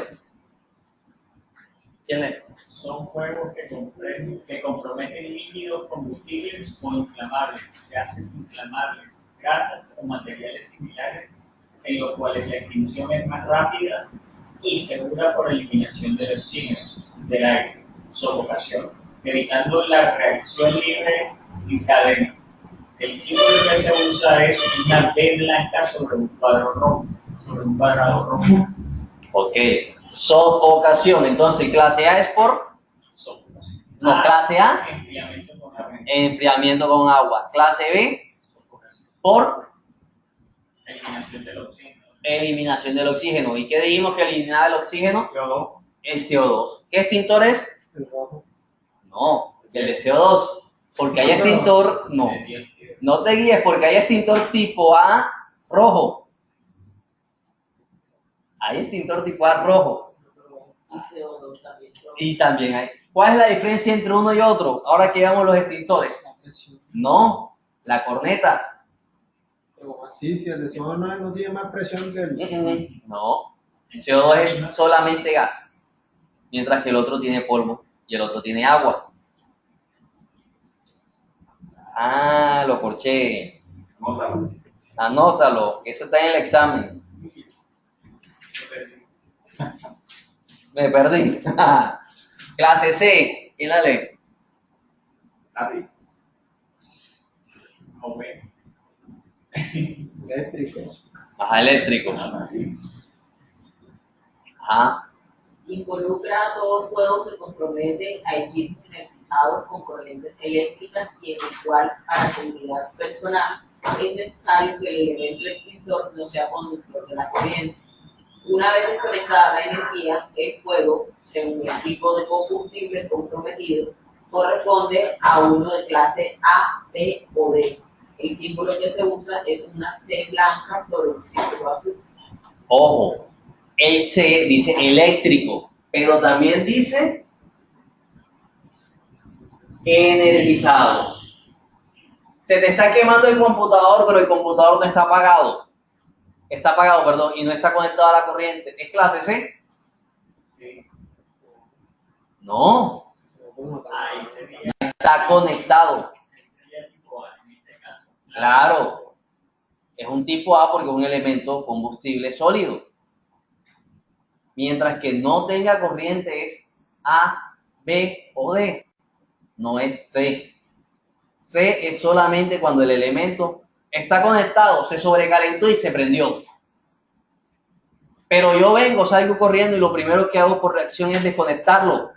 ¿quién es? Son fuegos que comprometen líquidos, combustibles o inflamables, gases inflamables, grasas o materiales similares, en los cuales la extinción es más rápida y segura por eliminación del oxígeno, del aire, sofocación, evitando la reacción libre en cadena. El símbolo que se usa es una B blanca sobre un cuadrado rojo. Ok. Sofocación. Entonces, clase A es por... Sofocación. No, clase A, Enfriamiento con agua. enfriamiento con agua. Clase B, Sofocación. por Eliminación del oxígeno. eliminación del oxígeno. ¿Y qué dijimos que eliminaba el oxígeno? CO2. El CO2. ¿Qué extintor es? El rojo. No, el de CO2. Porque hay extintor... No. El dióxido. No te guíes porque hay extintor tipo A rojo. Hay extintor tipo A rojo. Y CO2 también. Y también hay. ¿Cuál es la diferencia entre uno y otro? Ahora que veamos los extintores. No, la corneta. Pero así, si el de CO2 no tiene más presión que el... No, el CO2 es solamente gas. Mientras que el otro tiene polvo y el otro tiene agua. Ah, lo corché. Nótalo. Anótalo, eso está en el examen. Me perdí. Clase C, ¿quién la lee? Nadie. No ve. Eléctricos. Ajá, eléctricos. Ajá. Involucra a todo juego que compromete a equipos energizados con corrientes eléctricas y en el cual, para seguridad personal, es necesario que el elemento extintor no sea conductor de la corriente. Una vez desconectada la energía, el fuego, según el tipo de combustible comprometido, corresponde a uno de clase A, B o D. El símbolo que se usa es una C blanca sobre un círculo azul. Ojo, el C dice eléctrico, pero también dice energizados. Se te está quemando el computador, pero el computador no está apagado. Está apagado, perdón, y no está conectado a la corriente. ¿Es clase C? Sí. No, Ahí sería, está conectado. tipo A en este caso. Claro, es un tipo A porque es un elemento combustible sólido. Mientras que no tenga corriente es A, B o D. No es C. C es solamente cuando el elemento está conectado, se sobrecalentó y se prendió. Pero yo vengo, salgo corriendo y lo primero que hago por reacción es desconectarlo.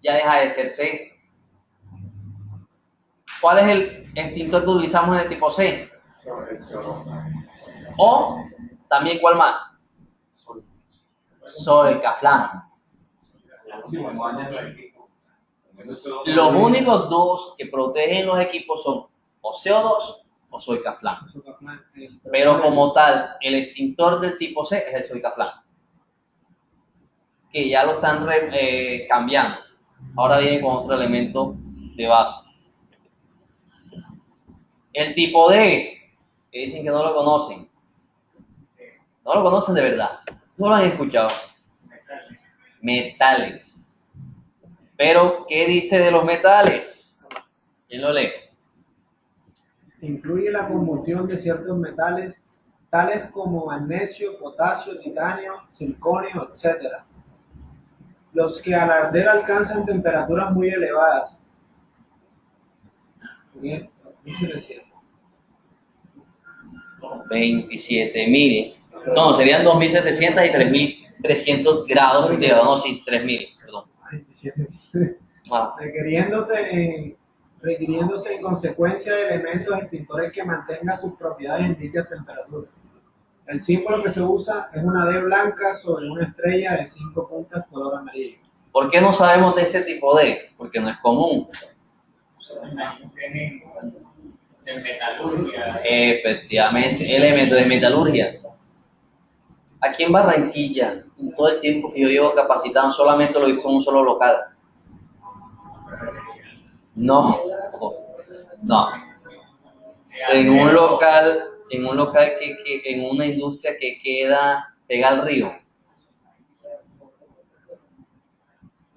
Ya deja de ser C. ¿Cuál es el extintor que utilizamos en el tipo C? O también, ¿cuál más? Solcaflán. Los únicos dos que protegen los equipos son o CO2 o Solcaflán. Pero como tal, el extintor del tipo C es el Solcaflán, que ya lo están cambiando. Ahora viene con otro elemento de base. El tipo D, que dicen que no lo conocen. No lo conocen de verdad. No lo han escuchado. Metales. Pero, ¿qué dice de los metales? ¿Quién lo lee? Incluye la combustión de ciertos metales, tales como magnesio, potasio, titanio, circonio, etc. Los que al arder alcanzan temperaturas muy elevadas. Bien, 1700. 27.000. No, serían 2.700 y 3.300 grados centígrados. No, sí, 3.000, perdón. 27.000. Ah, requiriéndose en consecuencia de elementos extintores que mantengan sus propiedades en dichas temperaturas. El símbolo que se usa es una D blanca sobre una estrella de 5 puntas color amarillo. ¿por qué no sabemos de este tipo D? Porque no es común. Me imagino que es en metalurgia. Efectivamente, elementos de metalurgia. Aquí en Barranquilla, en todo el tiempo que yo llevo capacitado, solamente lo he visto en un solo local. No, no. En un local en una industria que queda pegada al río.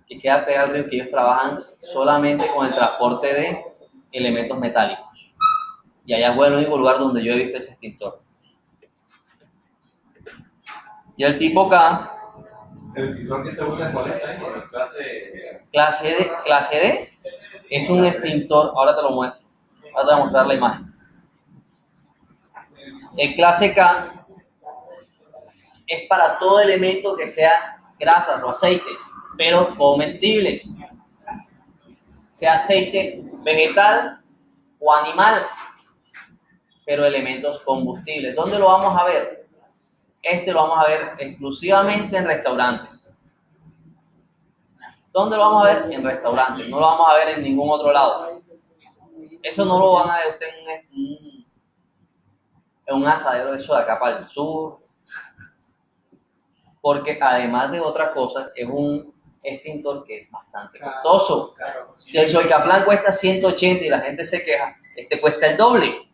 Que queda pegada al río, que ellos trabajan solamente con el transporte de elementos metálicos. Y allá fue el único lugar donde yo he visto ese extintor. Y el tipo K, El extintor que se usa, ¿cuál es? clase D, es un extintor, ahora te lo muestro, ahora te voy a mostrar la imagen. El clase K es para todo elemento que sea grasas o aceites, pero comestibles. Sea aceite vegetal o animal, pero elementos combustibles. ¿Dónde lo vamos a ver? Este lo vamos a ver exclusivamente en restaurantes. ¿Dónde lo vamos a ver? En restaurantes. No lo vamos a ver en ningún otro lado. Eso no lo van a ver usted en un asadero de eso de acá para el sur. Porque además de otras cosas, es un extintor que es bastante costoso. Si el Solcaflán cuesta 180 y la gente se queja, este cuesta el doble.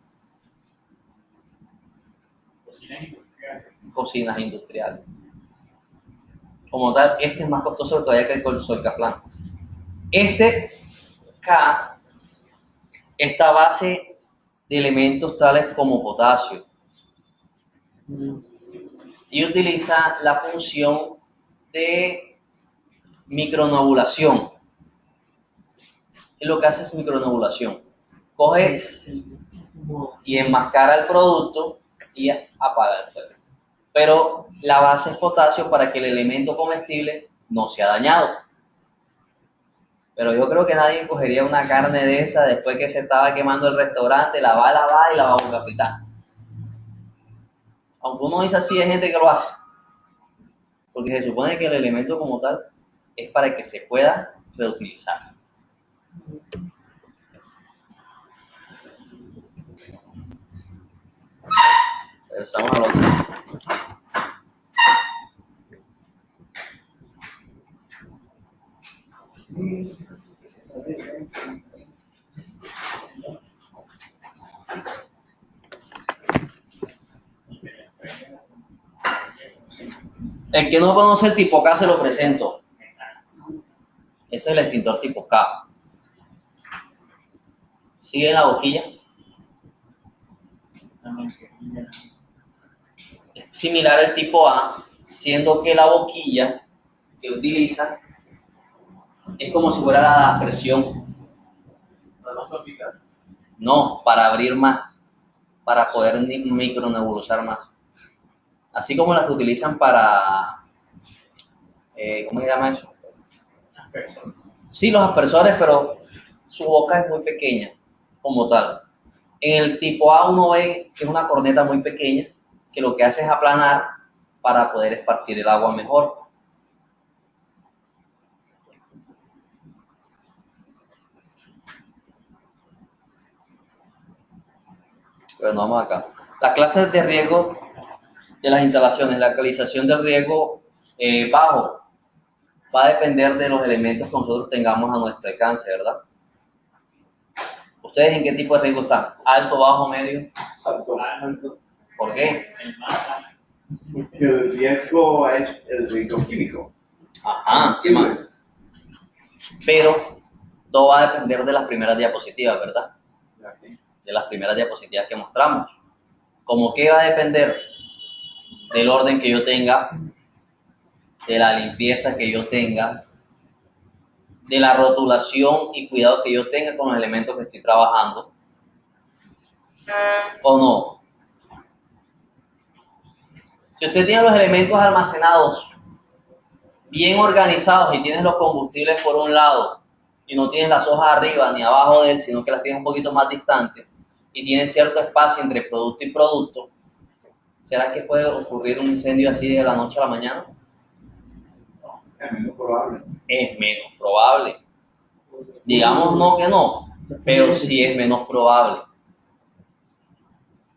Cocinas industriales. Como tal, este es más costoso todavía que el Solcaflán. Este K, esta base de elementos tales como potasio. Y utiliza la función de micronobulación. Y lo que hace es micronobulación. Coge y enmascara el producto y apaga el fuego. Pero la base es potasio para que el elemento comestible no sea dañado. Pero yo creo que nadie cogería una carne de esa después que se estaba quemando el restaurante, la va a lavar y la va a volver a fritar. Aunque uno dice así, hay gente que lo hace. Porque se supone que el elemento como tal es para que se pueda reutilizar. Regresamos al otro. El que no conoce el tipo K se lo presento. Ese es el extintor tipo K. Sigue la boquilla. Es similar al tipo A, siendo que la boquilla que utiliza es como si fuera la presión. No, para abrir más, para poder micronebulizar más. Así como las que utilizan para, ¿cómo se llama eso? Sí, los aspersores, pero su boca es muy pequeña, como tal. En el tipo A uno ve que es una corneta muy pequeña, que lo que hace es aplanar para poder esparcir el agua mejor. Bueno, vamos acá. Las clases de riesgo de las instalaciones, la localización del riesgo bajo va a depender de los elementos que nosotros tengamos a nuestro alcance, ¿verdad? ¿Ustedes en qué tipo de riesgo están? ¿Alto, bajo, medio? Alto. ¿Por qué? Porque el riesgo es el riesgo químico. Ajá, ¿qué más? Pero todo va a depender de las primeras diapositivas, ¿verdad? De las primeras diapositivas que mostramos. ¿Cómo qué va a depender? Del orden que yo tenga, de la limpieza que yo tenga, de la rotulación y cuidado que yo tenga con los elementos que estoy trabajando, ¿o no? Si usted tiene los elementos almacenados bien organizados y tienes los combustibles por un lado y no tienes las hojas arriba ni abajo de él, sino que las tienes un poquito más distantes y tienes cierto espacio entre producto y producto, ¿será que puede ocurrir un incendio así de la noche a la mañana? Es menos probable. Es menos probable. Digamos no que no, pero sí es menos probable.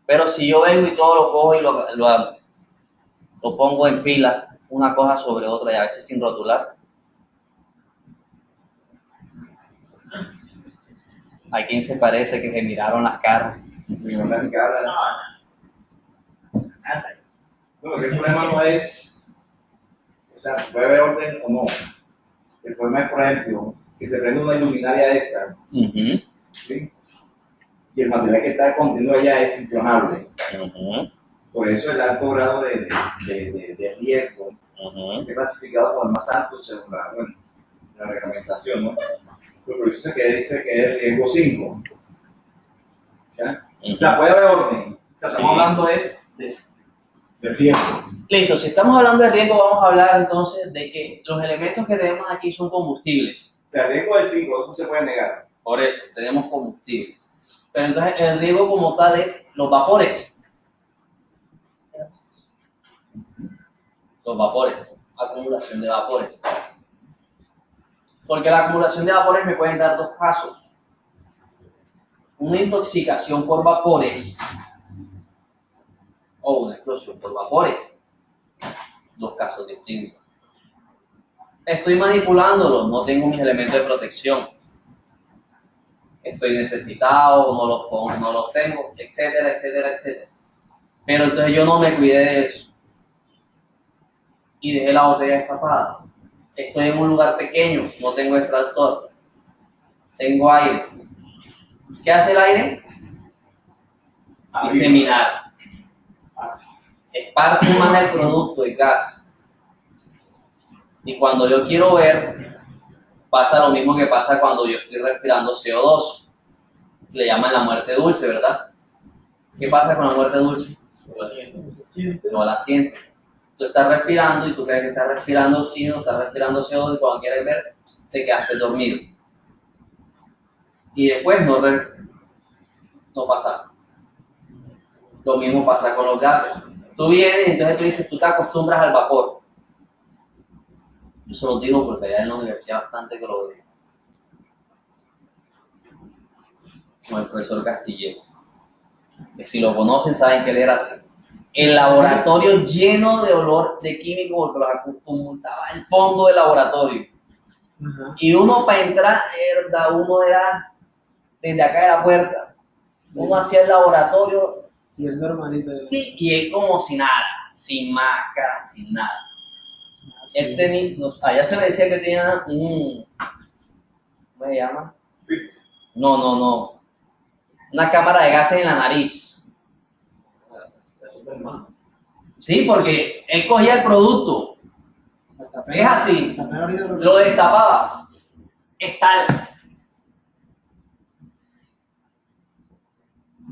Pero si yo vengo y todo lo cojo y lo pongo en fila, una cosa sobre otra y a veces sin rotular, ¿a quién se parece que se miraron las caras? No, el problema no es, o sea, puede haber orden o no. El problema es, por ejemplo, que se prende una luminaria de esta, ¿sí? Y el material que está contenido allá es inflamable. Por eso el alto grado de riesgo es clasificado como el más alto según la reglamentación, ¿no? Pero por eso que dice que es riesgo 5. ¿Ya? O sea, puede haber orden. O sea, estamos hablando de riesgo. Listo, si estamos hablando de riesgo, vamos a hablar entonces de que los elementos que tenemos aquí son combustibles. O sea, el riesgo es 5, eso se puede negar. Por eso, tenemos combustibles. Pero entonces el riesgo como tal es los vapores. Los vapores, acumulación de vapores. Porque la acumulación de vapores me pueden dar dos casos. Una intoxicación por vapores o una explosión por vapores. Dos casos distintos. Estoy manipulándolo, no tengo mis elementos de protección. Estoy necesitado, no los tengo, etcétera, etcétera, etcétera. Pero entonces yo no me cuidé de eso. Y dejé la botella destapada. Estoy en un lugar pequeño, no tengo extractor. Tengo aire. ¿Qué hace el aire? diseminar. Esparce más el producto de gas. Y cuando yo quiero ver, pasa lo mismo que pasa cuando yo estoy respirando CO2. Le llaman la muerte dulce, ¿verdad? ¿Qué pasa con la muerte dulce? No la sientes. Tú estás respirando y tú crees que estás respirando oxígeno, estás respirando CO2 y cuando quieres ver, te quedaste dormido. Y después no pasa. Lo mismo pasa con los gases. Tú vienes y entonces tú dices, tú te acostumbras al vapor. Yo se lo digo porque allá en la universidad bastante que lo veo. Con el profesor Castillero. Que si lo conocen saben que él era así. El laboratorio lleno de olor de químico porque los acostumbraba al fondo del laboratorio. Y uno para entrar, uno era desde acá de la puerta. Uno hacía el laboratorio. Y el normalito. Y él como si nada, sin máscara, sin nada. Allá se le decía que tenía un, ¿cómo se llama? No. Una cámara de gases en la nariz. Sí, porque él cogía el producto. Es así. Lo destapaba. Es tal.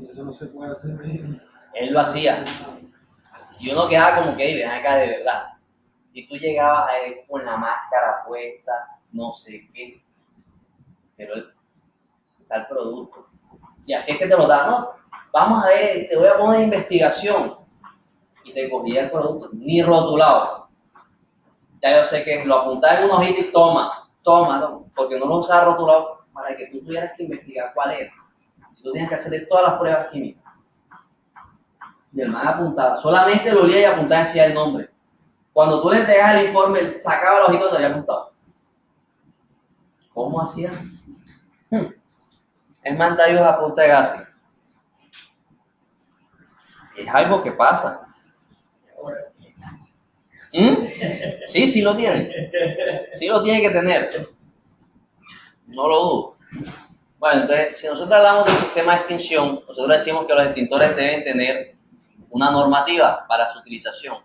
Eso no se puede hacer. Él lo hacía. Y uno quedaba como que, ven acá de verdad. Y tú llegabas a él con la máscara puesta, no sé qué. Pero está el producto. Y así es que te lo dan, ¿no? Vamos a ver, te voy a poner investigación. Y te cogía el producto, ni rotulado. Ya yo sé que lo apuntaba en un ojito y toma, porque no lo usaba rotulado para que tú tuvieras que investigar cuál era. Y tú tenías que hacerle todas las pruebas químicas. Y el man apuntaba, solamente lo olía y apuntaba decía el nombre. Cuando tú le entregas el informe, él sacaba el ojito y te había apuntado. ¿Cómo hacía? Es mandado a punta de gases. Es algo que pasa. Sí lo tiene. Sí lo tiene que tener. No lo dudo. Bueno, entonces, si nosotros hablamos del sistema de extinción, nosotros decimos que los extintores deben tener una normativa para su utilización.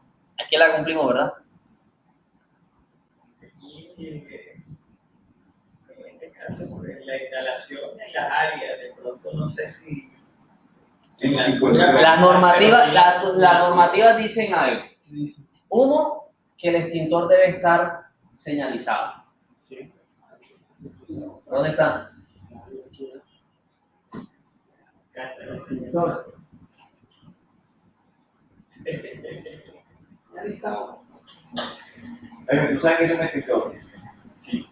Aquí la cumplimos, ¿verdad? Y en este caso, la instalación en las áreas, de pronto no sé si... Las normativas dicen algo. Uno, que el extintor debe estar señalizado. ¿Dónde está? ¿Tú sabes qué es un extintor? Sí.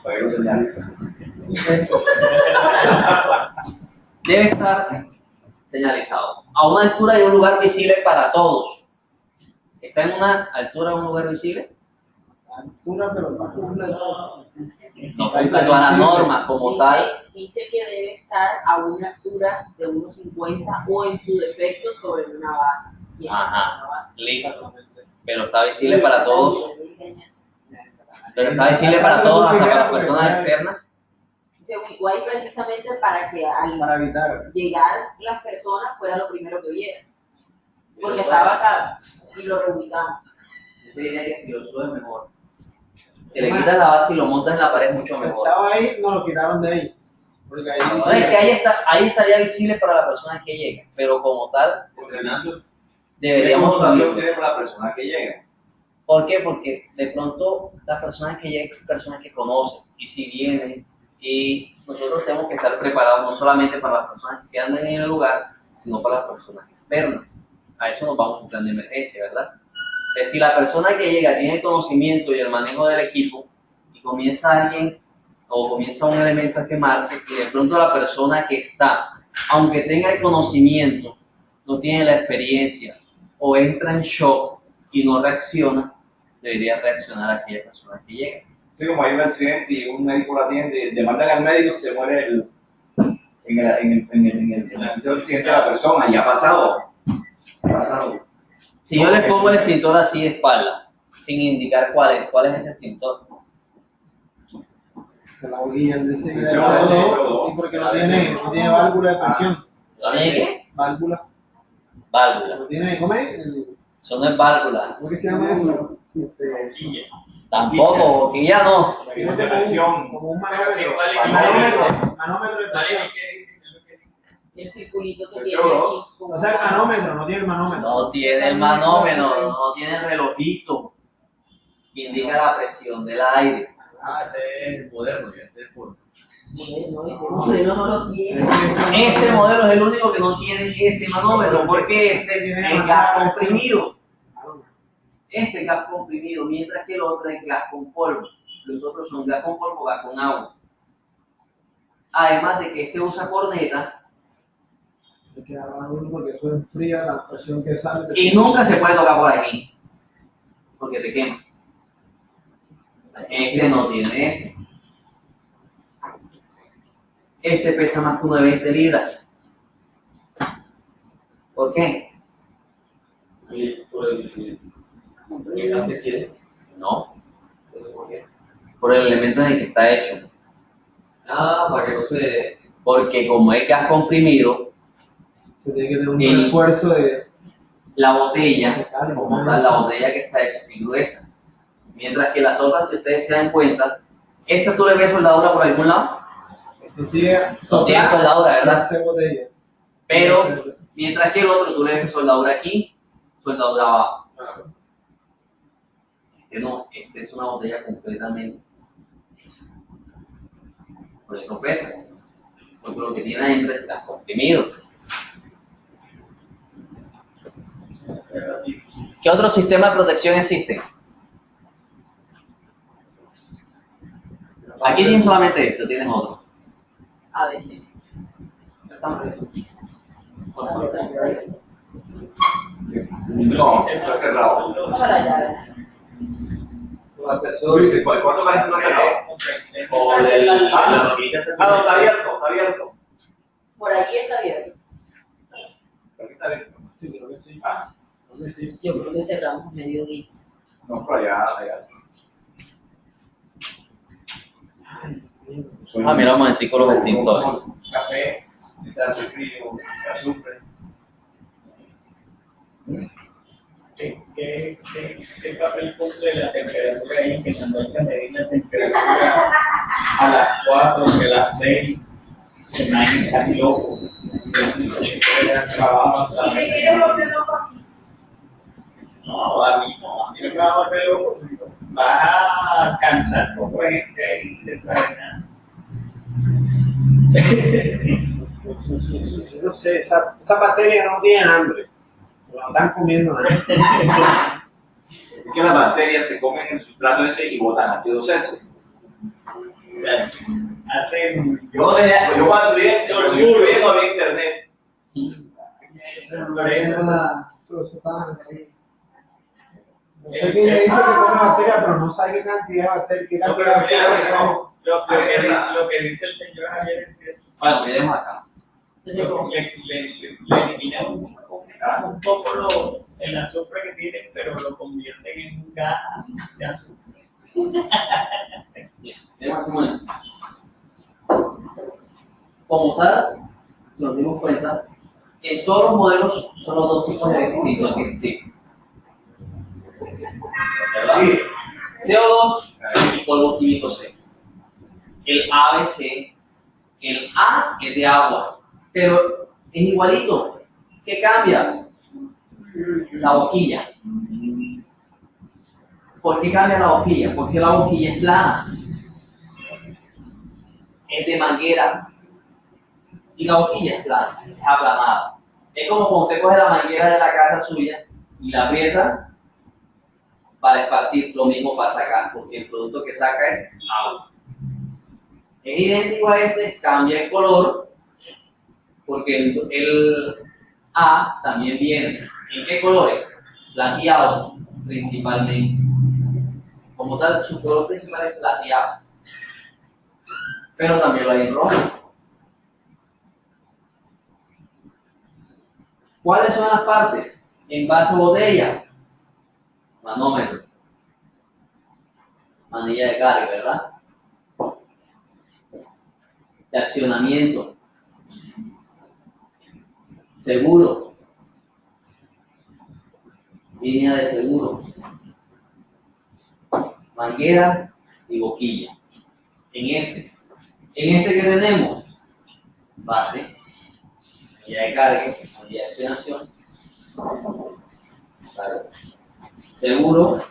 Para que lo señalice. Debe estar señalizado. A una altura y un lugar visible para todos. ¿Está en una altura o un lugar visible? Altura, pero no cumple todo. No cumple todas las normas como tal. Dice que debe estar a una altura de 1,50 o en su defecto sobre una base. Ajá, listo. Pero está visible para todos. Pero está visible para todos, hasta para las personas externas. Se ubicó ahí precisamente para que Para evitar. llegar las personas fuera lo primero que vieran. Porque estaba acá y lo reubicamos. Yo te diría que si lo subes mejor. Si le quitas la base y lo montas en la pared, mucho mejor. Estaba ahí, no lo quitaron de ahí. Porque ahí, No, es que ahí estaría visible para la persona que llega, pero como tal, ¿Qué deberíamos connotación subir. tiene para la persona que llega? ¿Por qué? Porque de pronto las personas que llegan son personas que conocen, y si vienen, y nosotros tenemos que estar preparados no solamente para las personas que andan en el lugar, sino para las personas externas. A eso nos vamos a un plan de emergencia, ¿verdad? Es decir, la persona que llega tiene el conocimiento y el manejo del equipo, y comienza alguien o comienza un elemento a quemarse, y de pronto la persona que está, aunque tenga el conocimiento, no tiene la experiencia, o entra en shock y no reacciona, debería reaccionar aquella persona que llega. Sí, como hay un accidente y un médico lo atiende, demandan al médico, se muere en el accidente de la persona, y ha pasado. Si yo les pongo el extintor así de espalda, sin indicar cuál es ese extintor. que la orilla de ese Presión, y porque no tiene válvula de presión. ¿Tiene qué? Válvula. Válvula. ¿Lo tiene? ¿Cómo es? Eso no es válvula. ¿Cómo es que se llama eso? Boquilla. Tampoco, boquilla no. Tiene De presión. como un Pero manómetro. Manómetro de ¿Vale? presión. ¿Qué dice? ¿Qué es lo que dice? El circulito que Se tiene CO2. aquí. O sea, el manómetro, no tiene el manómetro. No tiene el manómetro, no tiene el relojito que indica la presión del aire. Ah, ese es moderno, ya ese es por. No, ese modelo no lo tiene. Este modelo es el único que no tiene ese manómetro, porque este es gas comprimido. Este es gas comprimido, mientras que el otro es gas con polvo. Los otros son gas con polvo, gas con agua. Además de que este usa corneta Hay que agarrar uno porque eso enfría la presión que sale. y nunca se puede tocar por aquí, porque te quema. Este no tiene ese. Este pesa más que uno de 20 libras. ¿Por qué? Por el gas que tiene. No, Eso por qué. por el elemento en el que está hecho. Ah, para que no se. Porque como es gas comprimido, Se tiene que tener un El- refuerzo de. la botella, como tal, la botella que está hecha es muy gruesa. Mientras que las otras, si ustedes se dan cuenta, esta tú le ves soldadura por algún lado, Eso sigue. no tiene soldadura, ¿verdad? Hace botella. Pero Sí, sí. mientras que el otro tú le ves soldadura aquí, soldadura abajo. Este no, este es una botella completamente. Por eso pesa. Porque lo que tiene adentro es gas comprimido. ¿Qué otro sistema de protección existe? Aquí tienes solamente esto, tienes otro. A veces. No, está cerrado. Vamos para allá. Tú dices, ¿cuánto parece que está cerrado? O la maquinita se Ah, no, está abierto, está abierto. Por aquí está abierto. Aquí está abierto. Sí, creo que sí. Ah, Creo que sí. Yo creo que cerramos a mediodía. no, por allá, allá. Ah, mira un momentico los extintores. Café, quizás frío, azufre. ¿Qué papel cumple la temperatura ahí que cuando hay que medir la temperatura a las 4, de las 6, se me hace casi loco? No, a mí no, a mí me va a volver loco. Vas a cansar poco gente ahí de faena. Yo no sé, esa bacteria no tienen hambre. No están comiendo nada. Es que las bacterias se comen el sustrato ese y botan ácido cese. Hacen. Yo cuando estudié no había internet. Por eso, Eso está así. No sé quién le dice que come bacteria, pero no sabe qué cantidad de bacteria, qué lo cantidad de bacterias come. lo que dice el señor Javier es cierto. Bueno, miremos acá. Entonces, como Le eliminan un poco el azufre que tienen, pero lo convierten en un gas de azufre. Miremos aquí un momento. Como tal, si nos dimos cuenta, en todos los modelos son los dos tipos de extintor que existen. ¿Verdad? CO2 y polvo químico C. El ABC, el A es de agua, pero es igualito. ¿Qué cambia? La boquilla. ¿Por qué cambia la boquilla? Porque la boquilla es plana. Es de manguera. Y la boquilla es plana, es aplanada. Es como cuando usted coge la manguera de la casa suya y la aprieta para esparcir. Lo mismo pasa acá, porque el producto que saca es agua. Es idéntico a este, cambia el color, porque el A también viene. ¿En qué colores? Plateado, principalmente. Como tal, su color principal es plateado. Pero también lo hay en rojo. ¿Cuáles son las partes? Envase botella, manómetro, manilla de carga, ¿verdad? De accionamiento, Seguro. Línea de seguro. Manguera y boquilla. En este que tenemos, base, unidad de carga, unidad de accionación, ¿vale? Seguro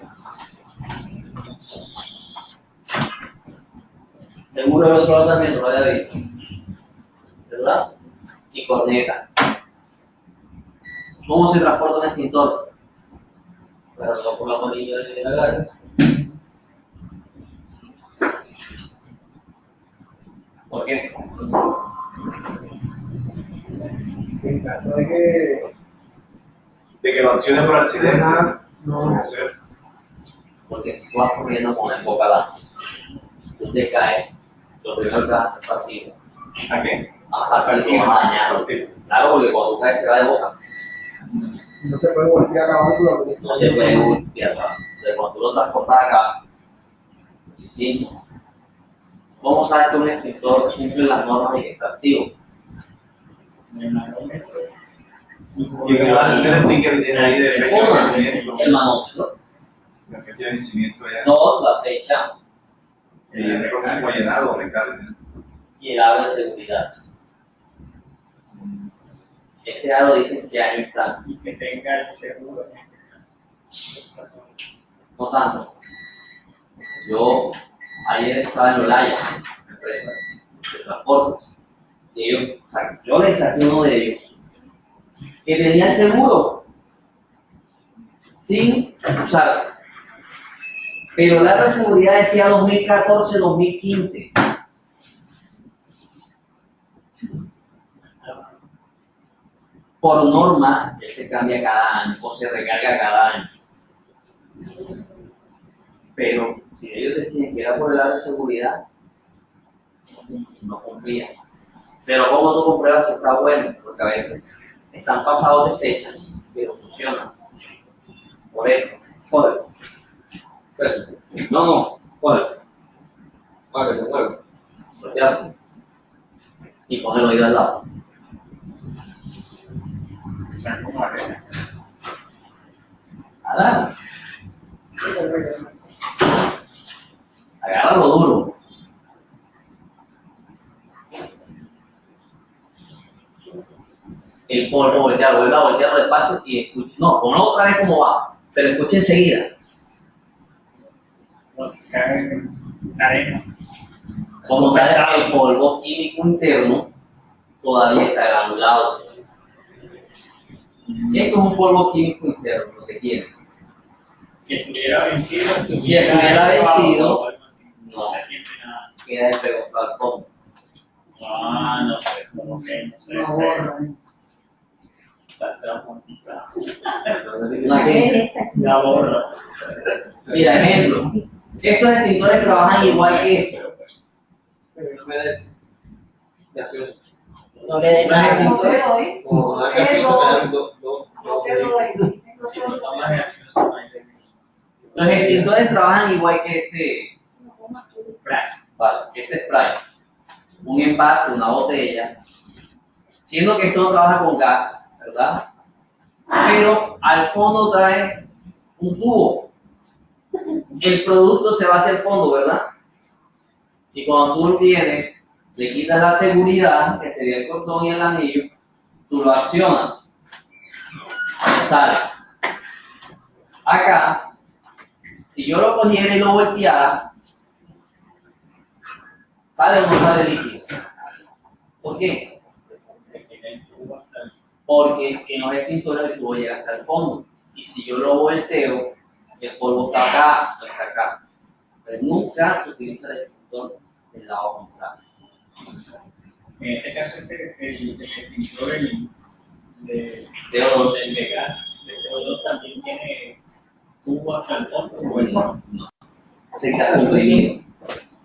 del otro lado también lo había visto, ¿verdad? Y corneta. ¿Cómo se transporta un extintor? Pero no por la manilla de la garra. ¿Por qué? En caso de que De que lo accione por accidente. Ajá, no. Puede ser. Porque si tú vas corriendo con el boca abajo, tú te caes, lo primero que vas a hacer es partir. ¿A qué? A bajar el vas a dañar. Claro, porque cuando tú caes se va de boca. no se puede voltear abajo lo que No se puede voltear atrás. Entonces, cuando tú lo transportas acá, ¿sí? ¿Cómo sabes que un extintor cumple las normas y que está activo? Y que va a hacer el sticker que tiene ahí de fecha de vencimiento. El manómetro. La fecha de vencimiento allá. Dos, la fecha Y el próximo llenado, recarga. y el aro de seguridad. Ese aro dice en qué año está. Y que tenga el seguro en este caso. No tanto. Yo ayer estaba en Olaya, una empresa de transportes. Y ellos, o sea, yo les saqué uno de ellos que tenía el seguro sin usarse. Pero la aro de seguridad decía 2014-2015. Por norma, él se cambia cada año o se recarga cada año. Pero si ellos decían que era por el aro de seguridad, no cumplía. Pero ¿cómo tú compruebas si está bueno? Porque a veces están pasados de fecha, pero funcionan. Por eso, jódelo. No, jódelo. Para que se mueva. Voltealo. Y pon el oído al lado. Están como arreglan. Agárralo. Agárralo duro. El polvo, vuelve a voltearlo despacio y escucha. No, ponlo otra vez como va, pero escucha enseguida. No se cae en arena. Como está el polvo químico interno, todavía está granulado. Esto es un polvo químico interno, lo que tiene. Si estuviera vencido, Si estuviera vencido, o algo así, no. se siente nada. Queda despegado al fondo. Ah, no sé, como que no sé. No borran. Está traumatizado. Una que- La borra. Mira, ejemplo. Estos extintores trabajan igual que estos. No me des gaseoso. No le den nada. No te doy. Como una gaseosa me dan dos. No te doy. Si no tomas gaseosa, no hay de- Los extintores trabajan igual que este. Spray. Vale, este spray. Un envase, una botella. Siendo que esto no trabaja con gas, ¿verdad? Pero al fondo trae un tubo. El producto se va hacia el fondo, ¿verdad? Y cuando tú vienes, le quitas la seguridad, que sería el cordón y el anillo, tú lo accionas. Sale. Acá, si yo lo cogiera y lo volteara, ¿sale o no sale líquido? ¿Por qué? Que tiene el tubo hasta el- Porque en los extintores el tubo llega hasta el fondo. Y si yo lo volteo, el polvo está acá, no está acá. Pero nunca se utiliza el extintor del lado contrario. En este caso, el extintor de CO2. del de gas, de CO2 también tiene tubo hasta el fondo, o eso. No. Se queda comprimido.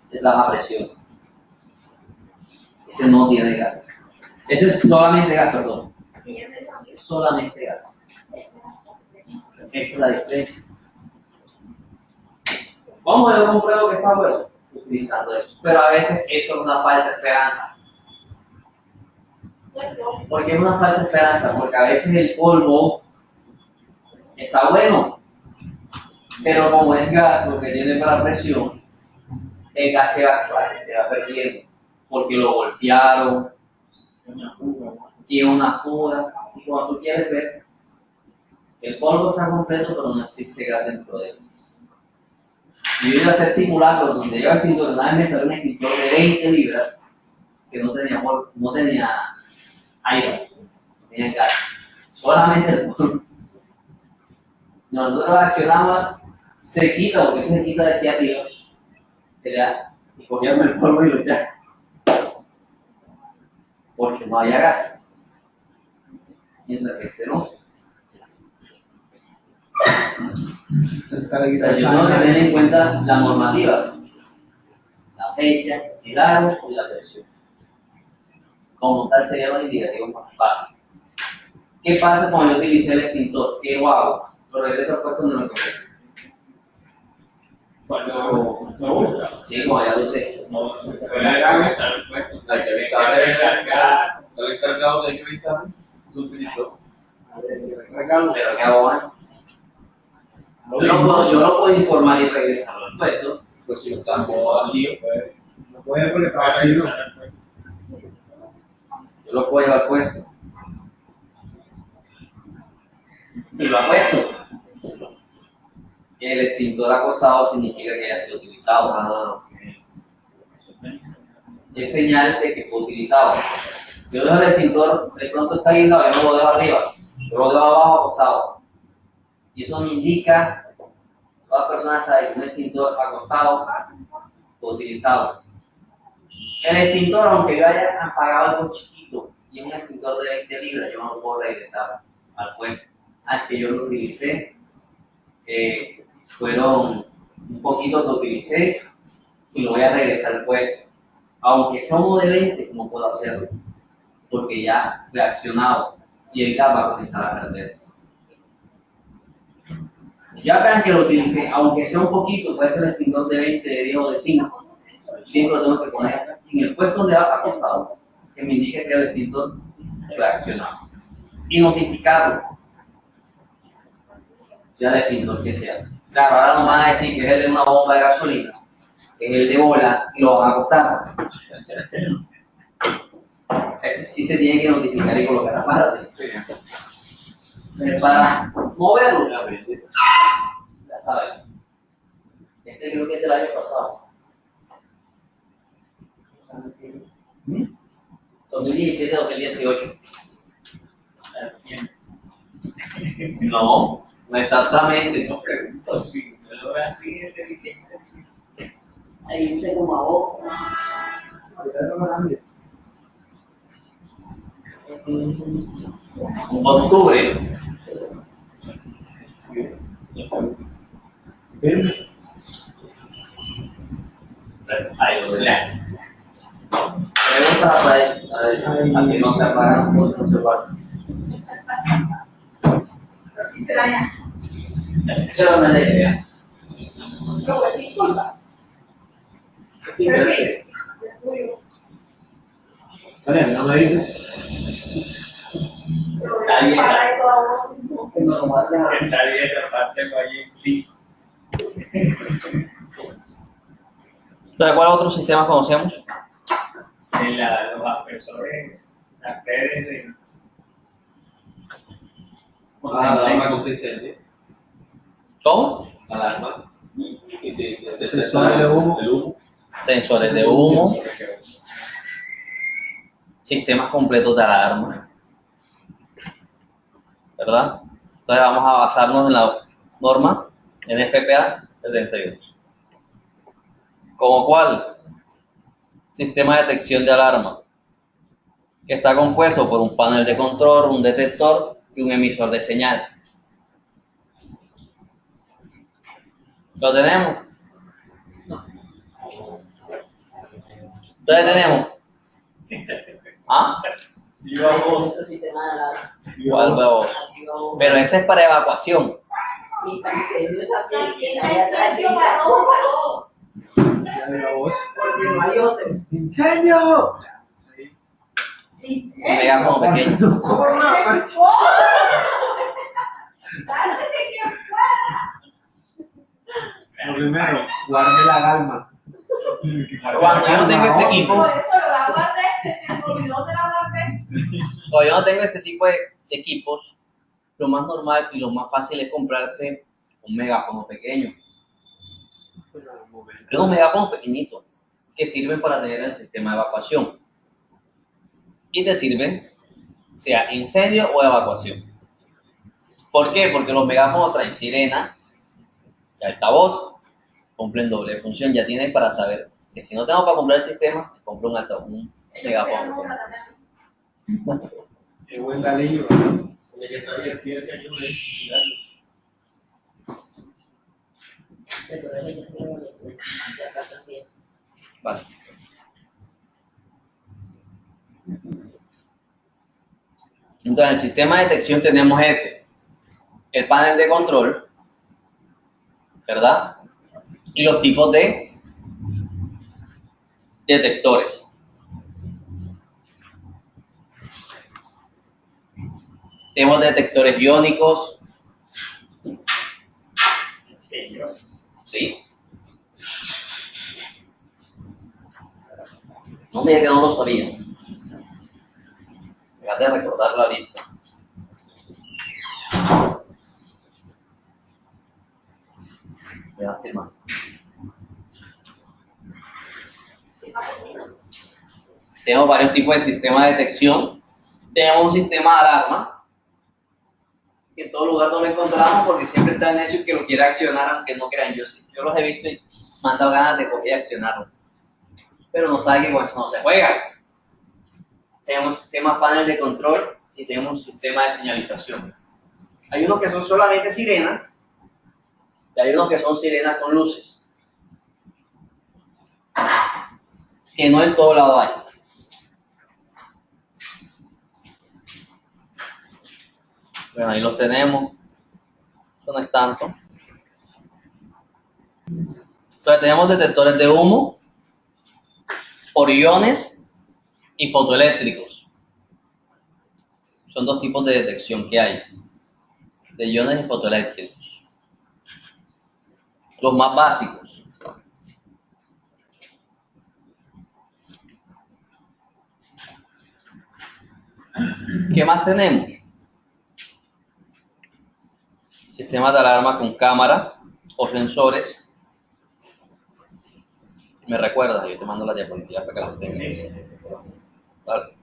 Esa es la baja presión. Ese no tiene gas. Ese es solamente gas, perdón. Solamente gas. Esa es la diferencia. Vamos a ver un pruebo que está bueno utilizando eso. Pero a veces eso es una falsa esperanza. Porque es una falsa esperanza, porque a veces el polvo está bueno, pero como es gas, lo que tiene para presión, el gas se va perdiendo, porque lo golpearon, y una fuga, y cuando tú quieres ver, el polvo está completo, pero no existe gas dentro de él. Yo iba a hacer simulacros donde yo extintor, una vez me salió un extintor de 20 libras, que no tenía aire, no tenía gas, solamente el polvo. Nosotros accionamos, se quita, porque se quita de aquí arriba, y cogíamos el polvo y lo ya. Porque no había gas. Mientras que este no. Pero yo tengo que tener en cuenta la normativa, la fecha, el aro y la presión. Como tal serían los indicativos más fáciles. ¿Qué pasa cuando yo utilicé el extintor? ¿Qué hago? Lo regreso al puesto donde lo compré. Cuando lo usa. Sí, como ya lo usé. Hay que avisar, el encargado de revisar, se utilizó. Regalo. Pero ¿qué hago ahora? Yo lo puedo informar y regresarlo al puesto. Pues si lo está haciendo vacío, No puede porque está vacío. Yo lo puedo llevar puesto. Y lo apuesto. El extintor acostado significa que haya sido utilizado. Es señal de que fue utilizado. Yo dejo el extintor, de pronto está guindado, yo no lo dejo arriba, yo lo dejo abajo acostado. Y eso me indica, todas personas saben que un extintor acostado fue utilizado. El extintor, aunque yo haya apagado algo chiquito y es un extintor de 20 libras, yo no lo puedo regresar al puente. Al que yo lo utilicé, fueron un poquito que utilicé y lo voy a regresar al puente. Aunque sea uno de 20, no puedo hacerlo, porque ya reaccionado y el gas va a comenzar a perderse. Ya vean que lo utilicé, aunque sea un poquito, puede ser el extintor de 20, de 10 o de 5, siempre lo tengo que poner en el puesto donde va acostado, que me indique que el extintor reaccionado. Y notificarlo, sea el extintor que sea. Claro, ahora nos van a decir que es el de una bomba de gasolina, que es el de bola, y lo van a acostar. Ese sí se tiene que notificar y colocar aparte. Para moverlo, ya sabes. Este creo que es del año pasado. 2017-2018. No, no exactamente, no pregunto. Sí, yo lo veo así desde diciembre. Ahí dice como a vos. Octubre. Ahí lo veré. Preguntas ahí, así no se apagan, no se guardan. Y se daña. Pero no es la idea. Pero pues disculpa. Sí, Pero pero- sí, es tuyo. Vale, no me dice. Pero Está bien. para eso ahora. Que no lo maten a- Está bien, aparte lo hay en sí. Entonces, ¿cuál otro sistema conocemos? En los aspersores, las redes de. alarma contra incendio. ¿Cómo? Alarma. Sensores de humo. El humo. Sensores de humo, sistemas completos de alarma. ¿Verdad? Entonces vamos a basarnos en la norma NFPA 72. ¿Como cuál? Sistema de detección de alarma, que está compuesto por un panel de control, un detector y un emisor de señal. ¿Lo tenemos? Entonces tenemos. ¿Ah? Ese sistema de alarma. ¿Cuál veo? Pero ese es para evacuación. Y para incendio también, que Y nadie atrás incendio grita, para todo. Ya de la voz. porque no hay otro. ¡Incendio! Sí. Un megáfono pequeño. ¡Cálmese quien pueda! Lo primero, guarde la calma. Cuando yo no tengo este equipo, Por eso la guardé, que se me olvidó de la guardé. cuando yo no tengo este tipo de equipos, lo más normal y lo más fácil es comprarse un megáfono pequeño. Es un megáfono pequeñito que sirven para tener el sistema de evacuación. Y te sirven sea incendio o evacuación. ¿Por qué? Porque los megáfonos traen sirena y altavoz, cumplen doble función. Ya tienes para saber que si no tengo para comprar el sistema, compro un altavoz, un megáfono. Qué buen galillo. Tiene que estar divertido que ayude a cuidarlo. Vale. Entonces, en el sistema de detección tenemos el panel de control, ¿verdad? Y los tipos de detectores. Tenemos detectores iónicos, ¿sí? No me digas que no lo sabía. Me de recordar la lista. Me va a firmar. Tenemos varios tipos de sistemas de detección. Tenemos un sistema de alarma, que en todo lugar no lo encontramos porque siempre está el necio que lo quiere accionar, aunque no crean. Yo los he visto y me han dado ganas de coger y accionarlo. Pero no saben que con eso no se juega. Tenemos un sistema panel de control y tenemos un sistema de señalización. Hay unos que son solamente sirenas y hay unos que son sirenas con luces. Que no en todo lado hay. Bueno, ahí los tenemos. Eso no es tanto. Entonces tenemos detectores de humo, por iones y fotoeléctricos. Son dos tipos de detección que hay, de iones y fotoeléctricos. Los más básicos. ¿Qué más tenemos? Sistemas de alarma con cámara o sensores. ¿Me recuerdas? Yo te mando la diapositiva para que las tengas. ¿Vale?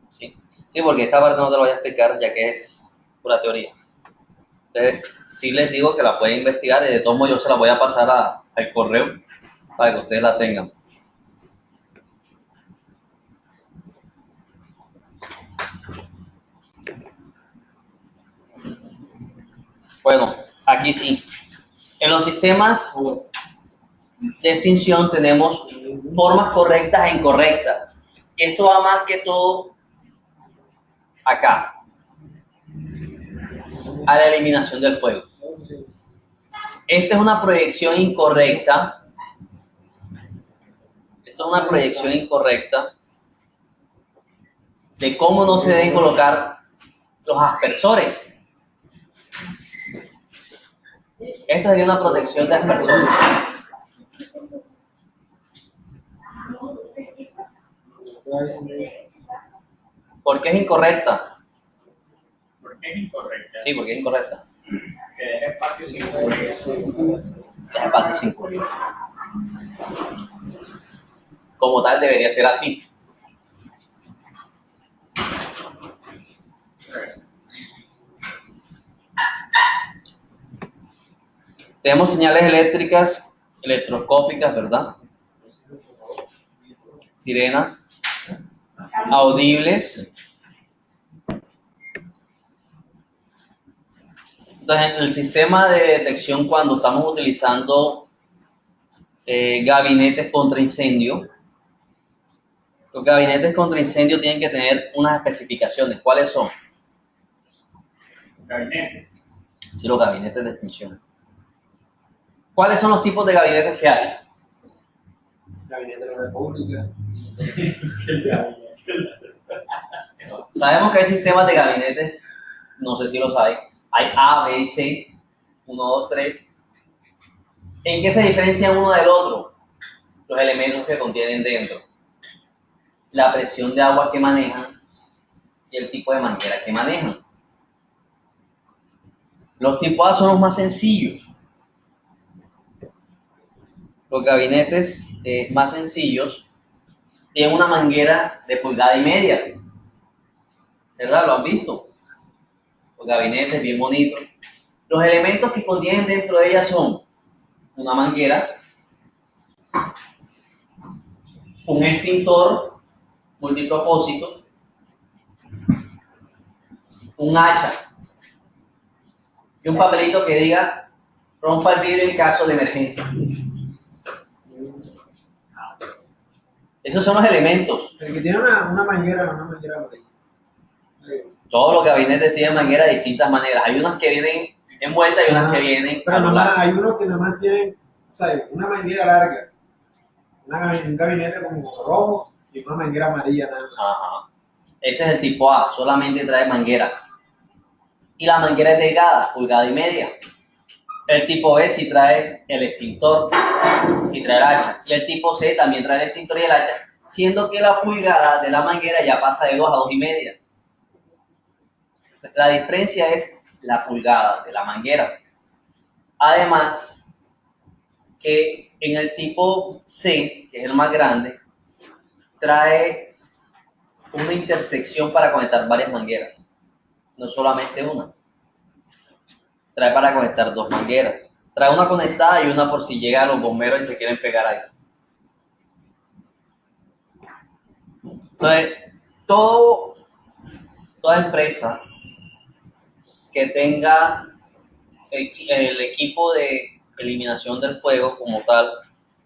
Sí. Sí, porque esta parte no te lo voy a explicar ya que es pura teoría. Entonces, sí les digo que la pueden investigar y de todos modos yo se la voy a pasar al correo para que ustedes la tengan. Bueno, aquí sí. En los sistemas de extinción tenemos formas correctas e incorrectas. Y esto va más que todo acá, a la eliminación del fuego. Esta es una proyección incorrecta. Esta es una proyección incorrecta de cómo no se deben colocar los aspersores. Esto sería una protección de aspersores. ¿Por qué es incorrecta? ¿Por qué es incorrecta? Sí, porque es incorrecta. Que deja espacio sin cubrir. Deja espacio sin cubrir. Como tal debería ser así. Tenemos señales eléctricas, electroscópicas, ¿verdad? Sirenas, audibles. Entonces, en el sistema de detección, cuando estamos utilizando gabinetes contra incendio, los gabinetes contra incendio tienen que tener unas especificaciones. ¿Cuáles son? Gabinete. Sí, los gabinetes de extinción. ¿Cuáles son los tipos de gabinetes que hay? Gabinete de la República. Sabemos que hay sistemas de gabinetes, no sé si los hay. Hay A, B y C, 1, 2, 3. ¿En qué se diferencia uno del otro? Los elementos que contienen dentro. La presión de agua que manejan y el tipo de manguera que manejan. Los tipos A son los más sencillos. Los gabinetes más sencillos tienen una manguera de 1,5 pulgadas. ¿Verdad? ¿Lo han visto? Los gabinetes bien bonitos. Los elementos que contienen dentro de ellas son una manguera, un extintor multipropósito, un hacha y un papelito que diga rompa el vidrio en caso de emergencia. Esos son los elementos. El que tiene una manguera amarilla. Todos los gabinetes tienen manguera de distintas maneras. Hay unas que vienen envueltas y unas que vienen Pero nada más, anuladas. hay unos que nada más tienen, o sea, una manguera larga, un gabinete como rojo y una manguera amarilla nada más. Ajá. Ese es el tipo A, solamente trae manguera. Y la manguera es delgada, 1,5 pulgadas. El tipo B sí trae el extintor y trae el hacha. Y el tipo C también trae el extintor y el hacha, siendo que la pulgada de la manguera ya pasa de 2 a 2,5. La diferencia es la pulgada de la manguera. Además, que en el tipo C, que es el más grande, trae una intersección para conectar varias mangueras, no solamente una. Trae para conectar 2 mangueras. Trae una conectada y una por si llegan los bomberos y se quieren pegar ahí. Entonces, toda empresa que tenga el equipo de eliminación del fuego como tal,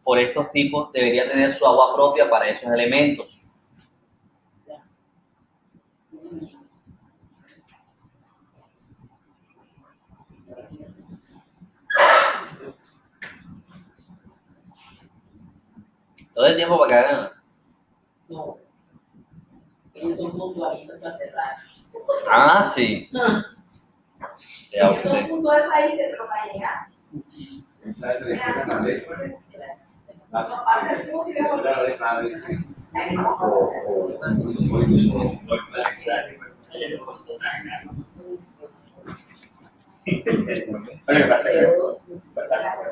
por estos tipos, debería tener su agua propia para esos elementos. Todo el tiempo para que hagan. No. Ellos son puntualitos para cerrar. Ah, sí. Ya Yo usted. punto del país de lo va a llegar. ¿Sabes? Se le explica la ley. No pasa el punto y vemos La ley cada vez sí.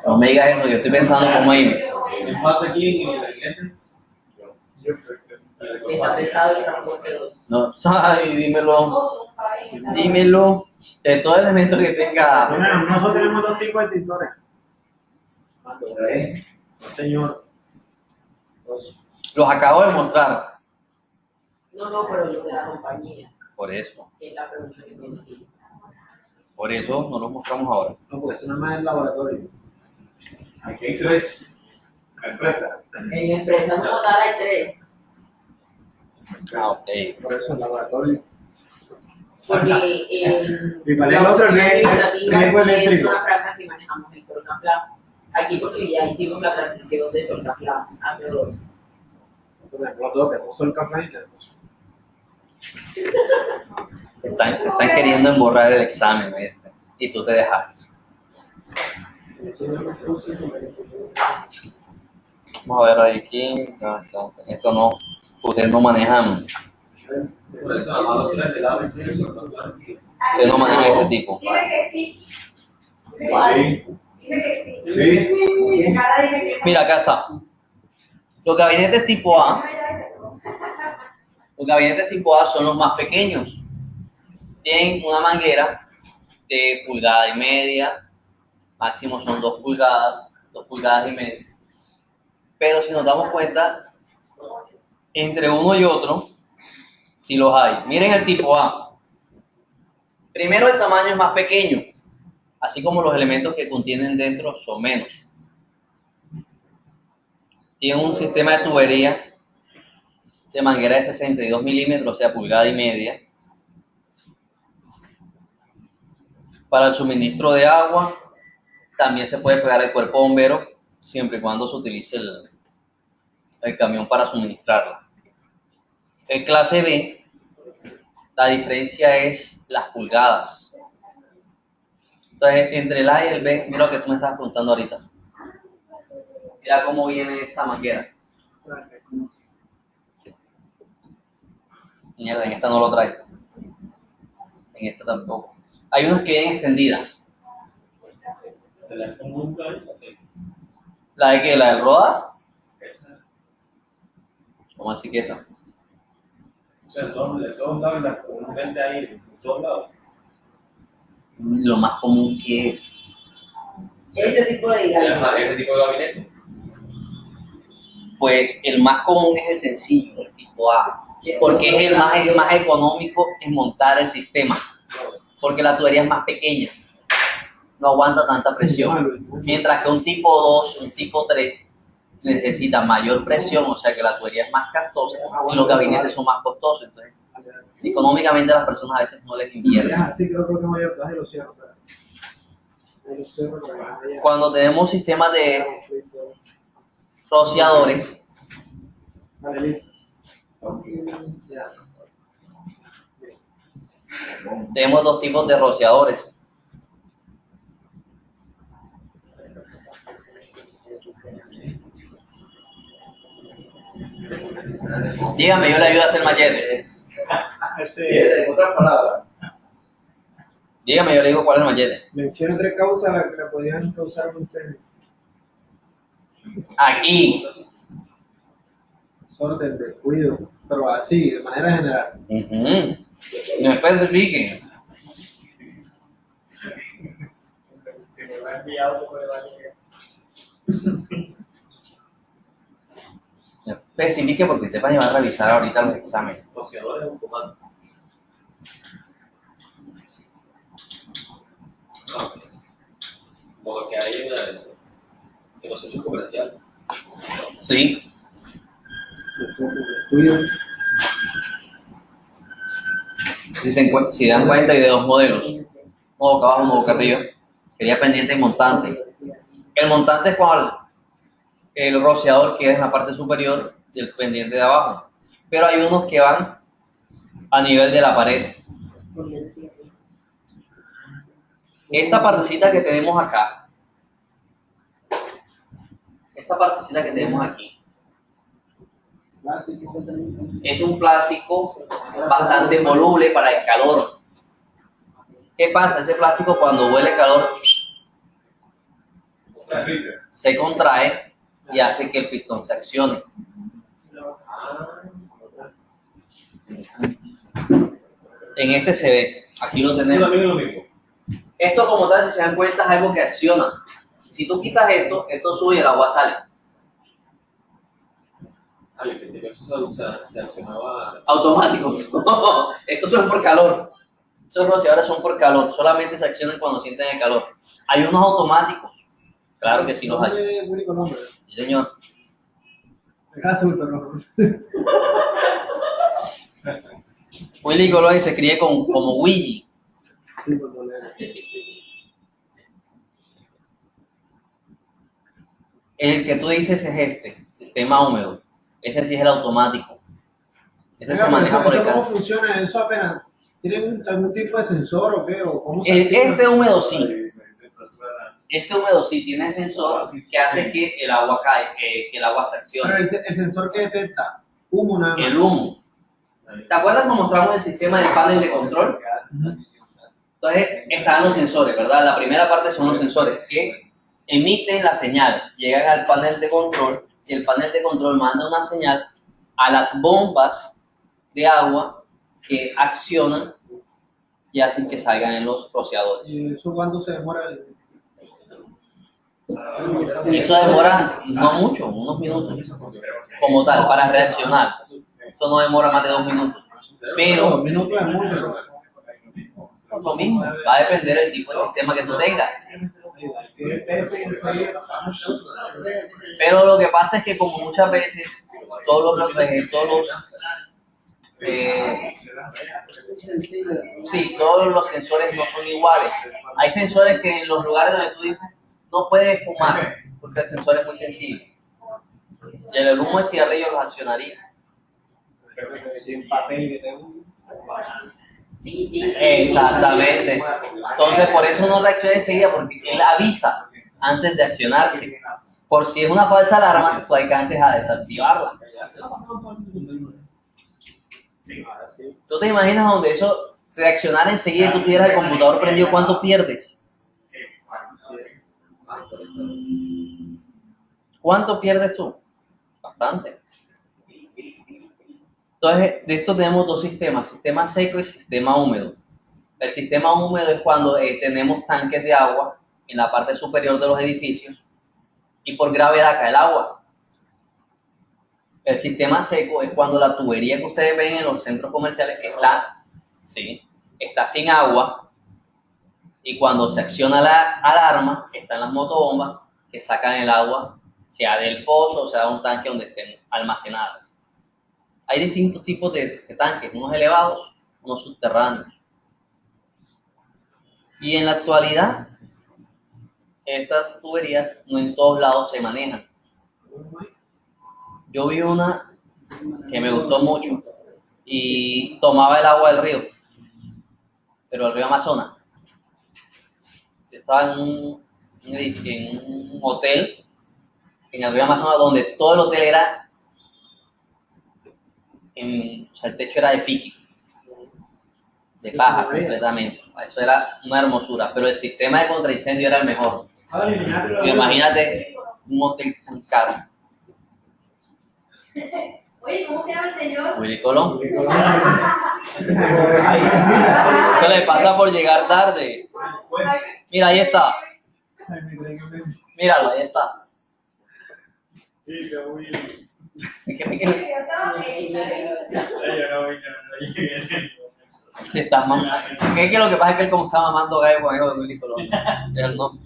No me digas eso, yo estoy pensando cómo irme. ¿El falta aquí en el gabinete? Está pesado el transporte de los. No, ay, dímelo. otros caballos. Dímelo. De todo elemento que tenga. Bueno, nosotros tenemos 2 tipos de extintores. ¿Eh? Señor. Los acabo de mostrar. No, pero los de la compañía, Por eso. que es la pregunta que tiene aquí. Por eso no los mostramos ahora. No, porque eso nada más es el laboratorio. Aquí hay 3 empresas. En empresas como tal hay 3, Ah, ok. Por eso el laboratorio. porque en Y para el la otro, oficina riesgo administrativa aquí en eléctrico. Zona Franca sí manejamos el Solcaplan. Aquí porque ya hicimos la transición de Solcaplan hace 2. Por ejemplo, todos tenemos el café y tenemos. Te están queriendo emborrar el examen, ¿viste? Y tú te dejaste. Vamos a ver ahí aquí. Esto no. Ustedes no manejan. Por eso, a los 3 de la vez. Ustedes no manejan este tipo. Dime que sí. Sí. Dime que sí. Sí. Cada dime que sí. Mira, acá está. Los gabinetes tipo A. Los gabinetes tipo A son los más pequeños. Tienen una manguera de 1,5 pulgadas, máximo son 2 pulgadas, 2,5 pulgadas. Pero si nos damos cuenta, entre uno y otro, sí los hay. Miren el tipo A. Primero, el tamaño es más pequeño, así como los elementos que contienen dentro son menos. Tiene un sistema de tubería de manguera de 62 milímetros, o sea, 1,5 pulgadas. Para el suministro de agua, también se puede pegar el cuerpo bombero, siempre y cuando se utilice el camión para suministrarla. El clase B La diferencia es las pulgadas. Entonces, entre el A y el B, mira lo que tú me estabas preguntando ahorita. Mira cómo viene esta manguera. Mierda, en esta no lo trae. En esta tampoco. Hay unas que vienen extendidas. Se le pongo un plan. ¿La de qué? ¿La del Roda? Esa. ¿Cómo así que esa? O sea, de todos lados, comúnmente hay de todos lados. Lo más común que es. Ese tipo de gabinete. Ese tipo de gabinete. Pues el más común es el sencillo, el tipo A. Porque es el más económico en montar el sistema. Porque la tubería es más pequeña. No aguanta tanta presión. Mientras que un tipo 2, un tipo 3 necesita mayor presión, o sea que la tubería es más costosa y los gabinetes son más costosos. Entonces, económicamente a las personas a veces no les invierte. Sí, creo que no hay otras y lo cierro. Ahí lo cierro, pero ya- Cuando tenemos sistemas de rociadores, Vale, listo. Ya. tenemos dos tipos de rociadores. Dígame, yo le ayudo a hacer machete. En otras palabras, Dígame, yo le digo cuál es el machete. Menciona 3 causas a las que le podían causar un incendio. Aquí. Desorden, descuido, pero así, de manera general. No especifiquen. Si me lo ha enviado, te puede valer. No especifique porque te van a revisar ahorita los exámenes. Rociadores es un comando. Como lo que hay en los centros comerciales. Sí. Desorden, descuido. Si dan cuenta hay de dos modelos. Uno boca abajo, uno boca arriba. Sería pendiente y montante. El montante es el rociador que es en la parte superior y el pendiente de abajo. Pero hay unos que van a nivel de la pared. Esta partecita que tenemos acá, esta partecita que tenemos aquí, es un plástico bastante voluble para el calor. ¿Qué pasa? Ese plástico cuando huele calor se contrae y hace que el pistón se accione. En este se ve, aquí lo Eso tenemos. también es lo mismo. Esto como tal, si se dan cuenta, es algo que acciona. Si tú quitas esto, esto sube y el agua sale. Ah, yo pensé que eso se accionaba. Automático. Estos son por calor. Esos rociadores son por calor. Solamente se accionan cuando sienten el calor. Hay unos automáticos. Claro que sí los hay. Nombre, único nombre. Sí, señor. Jesús, pero Willy Colón se escribe como Willy. sí, por poner. El que tú dices es este, sistema húmedo. Ese sí es el automático. Ese se maneja por el ¿Cómo calor. funciona eso apenas? ¿Tiene algún tipo de sensor o qué? ¿O cómo se Este húmedo sí. Este húmedo sí tiene sensor que hace que el agua cae, que el agua se Pero accione. el sensor que detecta, humo nada más. El humo. ¿Te acuerdas cómo mostramos el sistema del panel de control? Ujú. Entonces están los sensores, ¿verdad? La primera parte son los sensores que emiten la señal, llegan al panel de control y el panel de control manda una señal a las bombas de agua que accionan y hacen que salgan en los rociadores. ¿Y eso cuánto se demora? Y eso demora no mucho, unos minutos, como tal, para reaccionar. Eso no demora más de 2 minutos. Pero 2 minutos es mucho. lo mismo, va a depender del tipo de sistema que tú tengas. Pero lo que pasa es que como muchas veces todos los sensores no son iguales. Hay sensores que en los lugares donde tú dices no puedes fumar porque el sensor es muy sensible. Y el humo de cigarrillo los accionaría. Sin papel que tengo. Exactamente. Entonces, por eso no reacciona enseguida, porque él avisa antes de accionarse. Por si es una falsa alarma, tú alcances a desactivarla. ¿Tú te imaginas donde eso reaccionara enseguida y tú tuvieras el computador prendido? ¿Cuánto pierdes? ¿Cuánto pierdes tú? Bastante. Entonces, de esto tenemos dos sistemas, sistema seco y sistema húmedo. El sistema húmedo es cuando tenemos tanques de agua en la parte superior de los edificios y por gravedad cae el agua. El sistema seco es cuando la tubería que ustedes ven en los centros comerciales está sin agua y cuando se acciona la alarma están las motobombas que sacan el agua, sea del pozo o sea de un tanque donde estén almacenadas. Hay distintos tipos de tanques, unos elevados, unos subterráneos. Y en la actualidad, estas tuberías no en todos lados se manejan. Yo vi una que me gustó mucho y tomaba el agua del río, pero el río Amazonas. Yo estaba en un hotel en el río Amazonas donde todo el hotel era, o sea, el techo era de fiqui, de paja completamente. Eso era una hermosura, pero el sistema de contraincendio era el mejor. Imagínate un hotel tan caro. Oye, ¿cómo se llama el señor? Willy Colón. Eso le pasa por llegar tarde. Mira, ahí está. Míralo, ahí está. Sí, está mamando. Es que lo que pasa es que él como está mamando gallo con eso de Willy Colón. Ese es el nombre.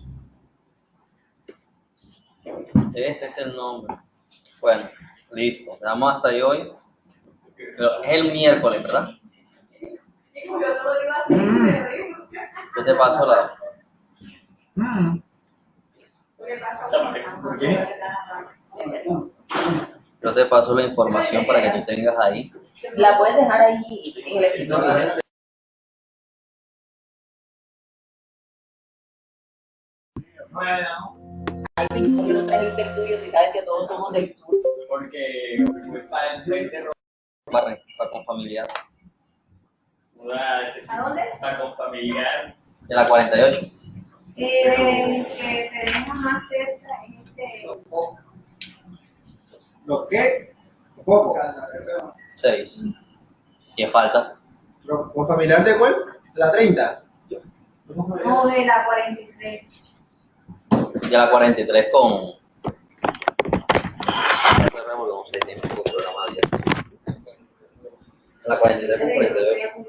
Ese es el nombre. Bueno, listo. Quedamos hasta ahí hoy. Pero es el miércoles, ¿verdad? Y como yo no lo iba a hacer, me dijo. Yo te paso la... ¿Por qué? Yo te paso la información para que tú tengas ahí. La puedes dejar ahí en el episodio. Ay, ¿por qué no trajiste el tuyo si sabes que todos somos del sur? Porque fue para el 20 Para con familiar. ¿A dónde? para con familiar. De la 48. Que tenemos más cerca ¿Lo qué? Poco. 6. ¿Quién falta? ¿Con familiar de cuál? ¿La 30? No, de la 43. De la 43 con... La 43 con 48.